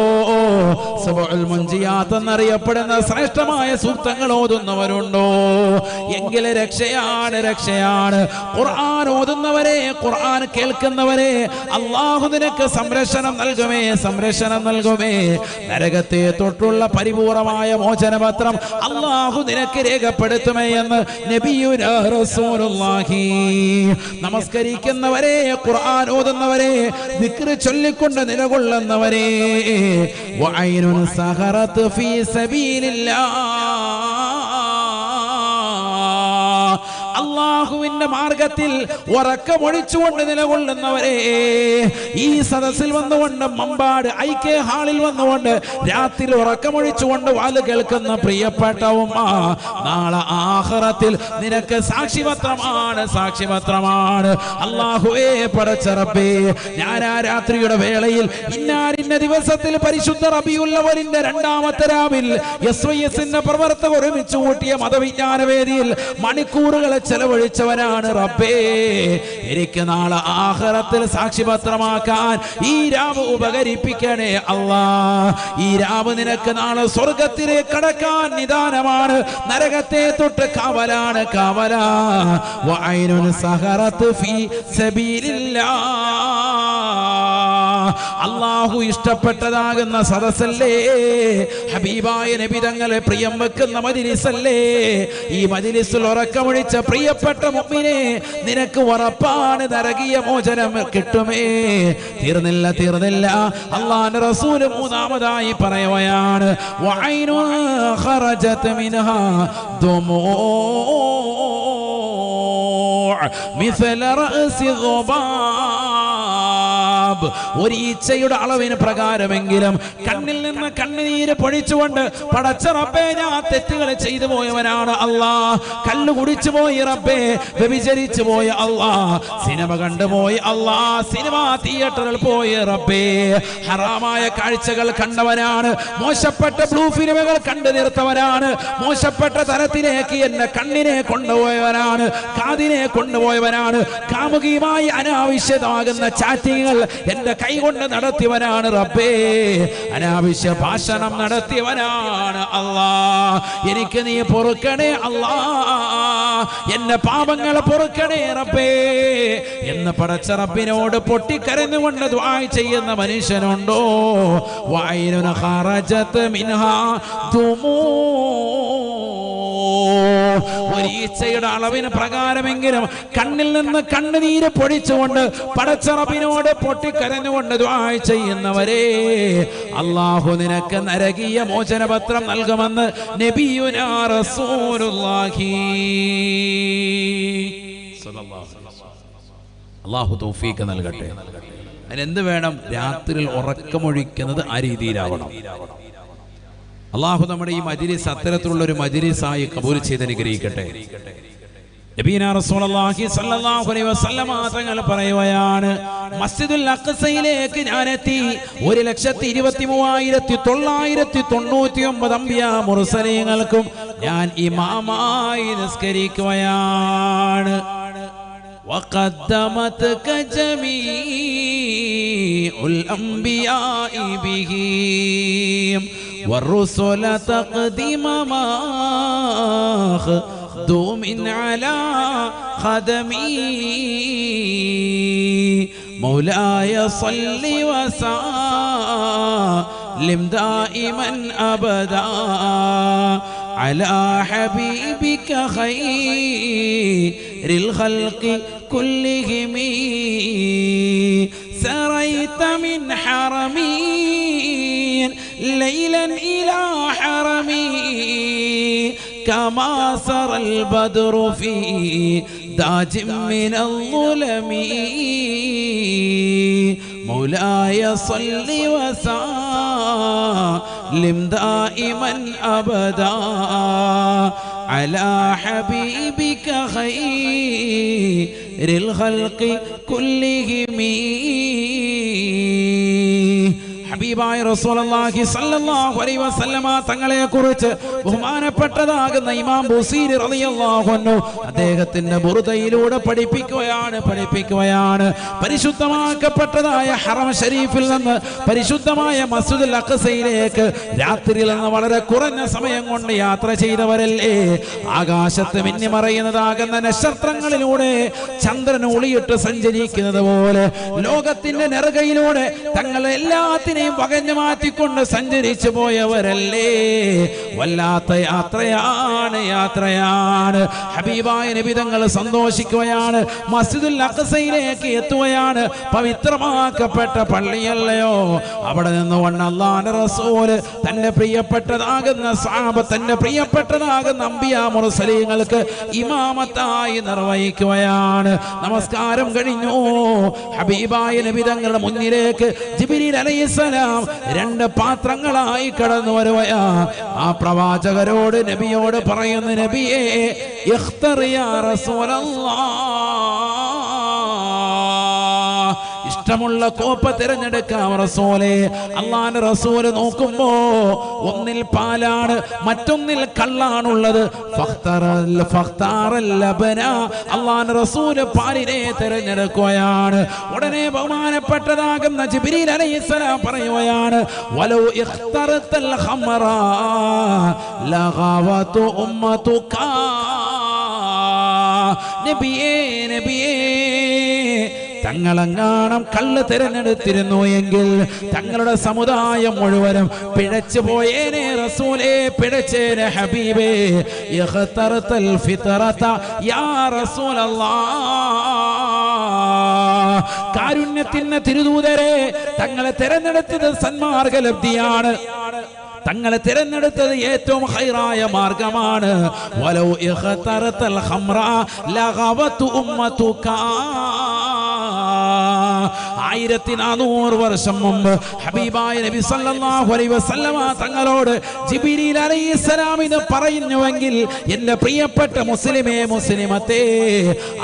സബഉൽ മുൻജിയാത്ത് എന്നറിയപ്പെടുന്ന ശ്രേഷ്ഠമായ സൂക്തങ്ങൾ ഓതുന്നവരുണ്ടോ? എങ്കിലെ രക്ഷയാണ്, രക്ഷയാണ്. ഖുർആൻ ഓതുന്നവരെ, ഖുർആൻ കേൾക്കുന്നവരെ അല്ലാഹു നിനക്ക് സംരക്ഷണം നൽകുമേ, സംരക്ഷണം നൽകുമേ. നരകത്തെ തൊട്ടുള്ള പരിപൂർണമായ മോചനപത്രം അല്ലാഹു നിനക്ക് രേഖപ്പെടുത്തുമേ എന്ന് നബിയുനാ റസൂലുള്ളാഹി. നമസ്കരിക്കുന്നവരെ, ഖുർആൻ ഓതുന്നവരെ, ദിക്ർ ചൊല്ലിക്കൊണ്ട് നിലകൊള്ളുന്നവരെ, വഅയ്നുൻ സഹറത്ത് ഫീ സബീലില്ലാഹ്, അല്ലാഹുവിന്റെ മാർഗത്തിൽ ഉറക്കമൊഴിച്ചുകൊണ്ട് നിലകൊള്ളുന്നവരെ, ഈ സദസ്സിൽ വന്നുകൊണ്ട്, മമ്പാട് ഐക്യ ഹാളിൽ വന്നുകൊണ്ട് രാത്രി ഉറക്കമൊഴിച്ചുകൊണ്ട് വാല് കേൾക്കുന്ന പ്രിയപ്പെട്ട ഉമ്മ, നാളെ ആഖിറത്തിൽ നിനക്ക് സാക്ഷിപത്രമാണ്, സാക്ഷിപത്രമാണ്. അല്ലാഹുവേ, പടച്ച റബ്ബേ, ഞാൻ ആ രാത്രിയുടെ വേളയിൽ ഇന്ന ദിവസത്തിൽ പരിശുദ്ധ റബീഉൽ അവ്വലിന്റെ രണ്ടാമത്തെ രാവിൽ SYSന്റെ പ്രവർത്തകർ ഒരുമിച്ച് കൂട്ടിയ മതവിജ്ഞാന വേദിയിൽ മണിക്കൂറുകൾ ചെലവഴിച്ചവനാണ് റബ്ബേ. എനിക്ക് നാളെ ആഖിറത്തിൽ സാക്ഷിപത്രമാക്കാൻ ഈ രാവ് ഉപകരിപ്പിക്കണേ അല്ലാ. ഈ രാവ് നിനക്ക് നാളെ സ്വർഗത്തിലേക്ക് കടക്കാൻ നിദാനമാണ്, നരകത്തെ തൊട്ട് കാവലാണ്, കാവലാ. വഅയ്നുൻ സഹറത്ത് ഫീ സബീലില്ലാഹ്, അല്ലാഹു ഇഷ്ടപ്പെട്ടതാകുന്ന സദസ്സല്ലേ, ഹബീബായ നബി തങ്ങളെ പ്രിയം വെക്കുന്ന മജ്ലിസല്ലേ. ഈ മജ്ലിസിൽ ഉറക്കമൊഴിച്ച പ്രിയപ്പെട്ട മുഅ്മിനേ, നിനക്ക് ഉറപ്പാണ് നരകീയ മോചനം കിട്ടുമേ. തീർന്നില്ല. അല്ലാഹുവിന്റെ റസൂൽ മൂന്നാമതായി പറയുകയാണ്, വഅയ്നു ഖറജത് മിൻഹാ ദുമൂ മിസ്ല റഅസി ഗുബാബ്, ഒരു ഈച്ചയുടെ അളവിന് പ്രകാരമെങ്കിലും കണ്ണിൽ നിന്ന് കണ്ണുനീര് പൊഴിച്ചുകൊണ്ട്, പടച്ച റബ്ബേ, ഞാൻ തെറ്റുകൾ ചെയ്തു പോയവനാണ് അല്ലാ, കല്ല് കുടിച്ചു പോയി റബ്ബേ, വ്യഭിചരിച്ചു പോയി അല്ലാ, സിനിമ കണ്ടുപോയി അല്ലാ, സിനിമാ തിയേറ്ററിൽ പോയി റബ്ബേ, ഹറാമായ കാഴ്ചകൾ കണ്ടവനാണ്, മോശപ്പെട്ട ബ്ലൂ ഫിലിമുകൾ കണ്ടു നിർത്തവനാണ്, മോശപ്പെട്ട തരത്തിലേക്ക് എന്നെ കണ്ണിനെ കൊണ്ടുപോയവനാണ്, കാതിനെ കൊണ്ടുപോയവനാണ്, കാമുകിയുമായി അനാവശ്യമാകുന്ന ചാറ്റിങ്ങുകൾ എന്റെ കൈ കൊണ്ട് നടത്തിയവനാണ് റബ്ബേ, അനാവശ്യ ഭാഷണം നടത്തിയവനാണ് അല്ലാ. എനിക്ക് നീ പൊറുക്കണേ അല്ലാ, എന്റെ പാപങ്ങളെ പൊറുക്കണേ റബ്ബേ എന്ന് പടച്ച റബ്ബിനോട് പൊട്ടിക്കരഞ്ഞുകൊണ്ട് ദുആ ചെയ്യുന്ന മനുഷ്യനുണ്ടോ? വഅയ്നുൻ ഖറജത് മിൻഹാ ദുമൂ, ഒരു ഈച്ചയുടെ അളവിന് പ്രകാരമെങ്കിലും കണ്ണിൽ നിന്ന് കണ്ണുനീര് പൊഴിച്ചുകൊണ്ട് പടച്ചറബിനോട് പൊട്ടിക്കരഞ്ഞുകൊണ്ട് ദുആ ചെയ്യുന്നവരെ അല്ലാഹു നിനക്ക് നരകീയ മോചനപത്രം നൽകുമെന്ന് നബിയുനാ റസൂലുള്ളാഹി സ്വല്ലല്ലാഹു അലൈഹി വസല്ലം. അല്ലാഹു തൗഫീഖ് നൽകട്ടെ. അതിനെന്ത് വേണം? രാത്രിയിൽ ഉറക്കമൊഴിക്കുന്നത് ആ രീതിയിലാവണം. അല്ലാഹു നമ്മുടെ ഈ മജ്‌ലിസ് അത്തരത്തിലുള്ള ഒരു മജ്‌ലിസായി കബൂൽ ചെയ്ത് അനുഗ്രഹിക്കട്ടെ. നബിയുനാ റസൂലുള്ളാഹി സ്വല്ലല്ലാഹു അലൈഹി വസല്ലം തങ്ങൾ പറയുകയാണ്, മസ്ജിദുൽ അഖ്സയിലേക്ക് ഞാൻ എത്തി. 1,23,999 അംബിയാ മുർസലീങ്ങൾക്കും ഞാൻ ഇമാമായി നിസ്കരിക്കുകയാണ്. وقدمتك جميع الأنبياء بهم والرسل تقدم مخدوم على خدمي مولاي صل وسلم دائما أبدا على حبيبك خير الخلق كلهم سريت من حرمي ليلا إلى حرمي كما سر البدر في داج من الظلم مولاي صل وسلم دائما أبدا على حبيبك خير الخلق كلهم. ഹബീബായ റസൂലുള്ളാഹി സ്വല്ലല്ലാഹു അലൈഹി വസല്ലമ തങ്ങളെ കുറിച്ച് ബഹുമാനപ്പെട്ടതാകുന്ന ഇമാം ബുസീരി റളിയല്ലാഹു അൻഹു അദ്ദേഹത്തിന്റെ ബുർദയിലൂടെ പഠിപ്പിക്കുകയാണ് പരിശുദ്ധമാക്കപ്പെട്ടതായ ഹറം ശരീഫിൽ നിന്ന് പരിശുദ്ധമായ മസ്ജിദുൽ അഖ്സയിലേക്ക് രാത്രിയിൽ നിന്ന് വളരെ കുറഞ്ഞ സമയം കൊണ്ട് യാത്ര ചെയ്തവരല്ലേ? ആകാശത്ത് മിന്നിമറയുന്നതാകുന്ന നക്ഷത്രങ്ങളിലൂടെ ചന്ദ്രൻ ഒളിയിട്ട് സഞ്ചരിക്കുന്നത് പോലെ ലോകത്തിന്റെ നെറുകയിലൂടെ തങ്ങളെ എല്ലാത്തിനെയും വകഞ്ഞു മാറ്റിക്കൊണ്ട് സഞ്ചരിച്ചു പോയവരല്ലേ? വല്ലാത്ത യാത്രയാണ്. ഹബീബായ നബി തങ്ങൾ സന്തോഷിക്കുകയാണ്. മസ്ജിദുൽ അഖ്സയിലേക്ക് എത്തുകയാണ്. പവിത്രമാക്കപ്പെട്ട പള്ളിയല്ലയോ? അവിടെ നിന്നുകൊണ്ട് അല്ലാഹുവിന്റെ റസൂൽ തന്റെ പ്രിയപ്പെട്ടതാകുന്ന സ്വഹാബത്ത്, തന്റെ പ്രിയപ്പെട്ടതാകുന്ന അംബിയാ മുർസലീങ്ങൾക്ക് ഇമാമത്തായി നിർവഹിക്കുകയാണ്. നമസ്കാരം കഴിഞ്ഞു. ഹബീബായ നബി തങ്ങളുടെ മുന്നിലേക്ക് ജിബ്രീൽ അലൈഹിസ്സലാം 2 പാത്രങ്ങളായി കടന്നു വരുകയാ. ആ പ്രവാചകരോട് നബിയോട് പറയുന്നു, നബിയേ ഇഖ്തർ യാ റസൂലല്ലാഹ്, ഇഷ്ടമുള്ള കോപ്പ തിരഞ്ഞെടുക്കാം റസൂലേ. അല്ലാഹുവിന്റെ റസൂല് നോക്കുമ്പോ ഒന്നിൽ പാലാണ്, മറ്റൊന്നിൽ കള്ളാണുള്ളത്. അല്ലാഹുവിന്റെ റസൂല് പാലിനെ തിരഞ്ഞെടുക്കുകയാണ്. ഉടനെ ബഹുമാനപ്പെട്ടതാകുന്ന ജിബ്രീൽ അലൈഹിസ്സലാം പറയുകയാണ്, വലൗ ഇഖ്തറതൽ ഖമറ ലഗവതു ഉമ്മതുക. നബിയേ തങ്ങളെങ്ങാണം കള്ള് തിരഞ്ഞെടുത്തിരുന്നു എങ്കിൽ തങ്ങളുടെ സമുദായം മുഴുവനും പിഴച്ചു പോയേനെ റസൂലേ, പിഴച്ചേനെ ഹബീബേ. ഇഖ്തറതൽ ഫിത്രത യാ റസൂലല്ലാഹ്. കാരുണ്യത്തിന്റെ തിരുദൂതരെ, തങ്ങളെ തിരഞ്ഞെടുത്തത് സന്മാർഗലബ്ധിയാണ്. തങ്ങളെ തിരഞ്ഞെടുത്തത് ഏറ്റവും ഖൈറായ മാർഗമാണ്. വലൗ ഇഖ്തറതൽ ഖംറ ലഗവതു ഉമ്മതുക. 1400 വർഷം മുമ്പ് ഹബീബായ നബി സല്ലല്ലാഹു അലൈഹി വസല്ലമ തങ്ങളോട് ജിബ്രീൽ അലൈഹിസ്സലാം ഇത് പറയുന്നുവെങ്കിൽ എൻ്റെ പ്രിയപ്പെട്ട മുസ്ലിമേ, മുസ്ലിമത്തേ,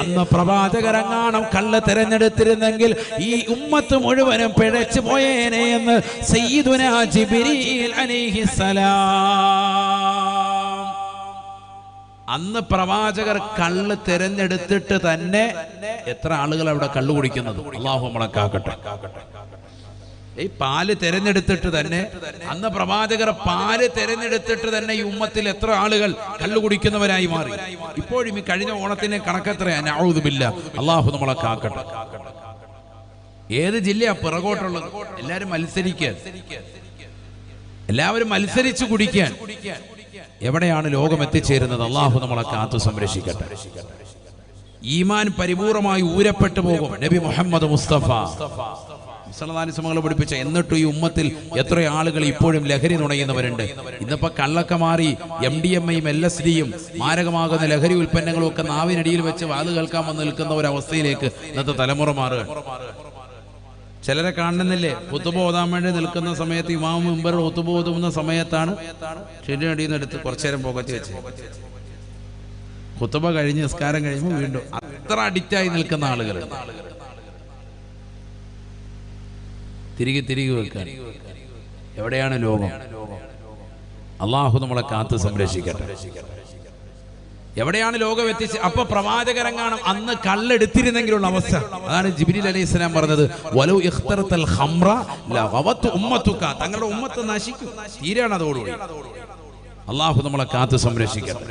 അന്ന് പ്രവാചകരെങ്ങാനും കള്ള് തിരഞ്ഞെടുത്തിരുന്നെങ്കിൽ ഈ ഉമ്മത്ത് മുഴുവനും പിഴച്ചു പോയേനെ എന്ന് സയ്യിദുനാ ജിബ്രീൽ അലൈഹിസ്സലാം. അന്ന് പ്രവാചകർ കള്ള് തിരഞ്ഞെടുത്തിട്ട് തന്നെ എത്ര ആളുകൾ അവിടെ കള്ളു കുടിക്കുന്നത്? അല്ലാഹു നമ്മളെ കാക്കട്ടെ. ഈ പാല് തിരഞ്ഞെടുത്തിട്ട് തന്നെ, അന്ന് പ്രവാചകർ പാല് തിരഞ്ഞെടുത്തിട്ട് തന്നെ ഈ ഉമ്മത്തിൽ എത്ര ആളുകൾ കള്ളു കുടിക്കുന്നവരായി മാറി. ഇപ്പോഴും ഈ കഴിഞ്ഞ ഓണത്തിന് കണക്കെത്രയാണ്? നഊദു ബില്ലാഹ്. അല്ലാഹു നമ്മളെ കാക്കട്ടെ. ഏത് ജില്ലയാ പിറകോട്ടുള്ളത്? എല്ലാവരും മത്സരിക്കാൻ, എല്ലാവരും മത്സരിച്ച് കുടിക്കാൻ. എവിടെയാണ് ലോകം എത്തിച്ചേരുന്നത്? അള്ളാഹു നമ്മളെ കാത്തു സംരക്ഷിക്കട്ടെ. ഈമാൻ പരിപൂർണമായി ഊരപ്പെട്ടു പോകും. നബി മുഹമ്മദ് മുസ്തഫ സല്ലല്ലാഹു പഠിപ്പിച്ച. എന്നിട്ടും ഈ ഉമ്മത്തിൽ എത്ര ആളുകൾ ഇപ്പോഴും ലഹരി നുണയുന്നവരുണ്ട്. ഇന്നിപ്പോ കള്ളൊക്കെ മാറി MDMAയും LSDയും മാരകമാകുന്ന ലഹരി ഉൽപ്പന്നങ്ങളും ഒക്കെ നാവിനടിയിൽ വെച്ച് വാത് കേൾക്കാൻ വന്ന് നിൽക്കുന്ന ഒരവസ്ഥയിലേക്ക് ഇന്നത്തെ തലമുറ മാറുക. ചിലരെ കാണുന്നില്ലേ, ഖുതുബ ഓതാൻ വേണ്ടി നിൽക്കുന്ന സമയത്ത് ഇമാം മിമ്പറിൽ ഖുതുബ ഓതുന്ന സമയത്താണ് ചെടിയടിയിൽ നിന്ന് എടുത്ത് കുറച്ചു നേരം പുകച്ച് വെച്ച് ഖുതുബ കഴിഞ്ഞ് നിസ്കാരം കഴിയുമ്പോൾ വീണ്ടും അത്ര അഡിക്റ്റായി നിൽക്കുന്ന ആളുകൾ തിരികെ വെക്കാൻ. എവിടെയാണ് ലോകം? അള്ളാഹു നമ്മളെ കാത്ത് സംരക്ഷിക്കട്ടെ. എവിടെയാണ് ലോകം എത്തിച്ച്? അപ്പൊ പ്രവാചകരങ്ങാണം അന്ന് കള്ളെടുത്തിരുന്നെങ്കിലുള്ള അവസ്ഥ. അതാണ് ജിബ്രീൽ അലൈഹിസ്സലാം പറഞ്ഞത്, വലൗ ഇഖ്തറതൽ ഖംറ ലഗവത് ഉമ്മതുക, തങ്ങളുടെ ഉമ്മത്ത് നശിക്കും, തീരാണ് അതോടുകൂടി. അള്ളാഹു നമ്മളെ കാത്ത് സംരക്ഷിക്കട്ടെ.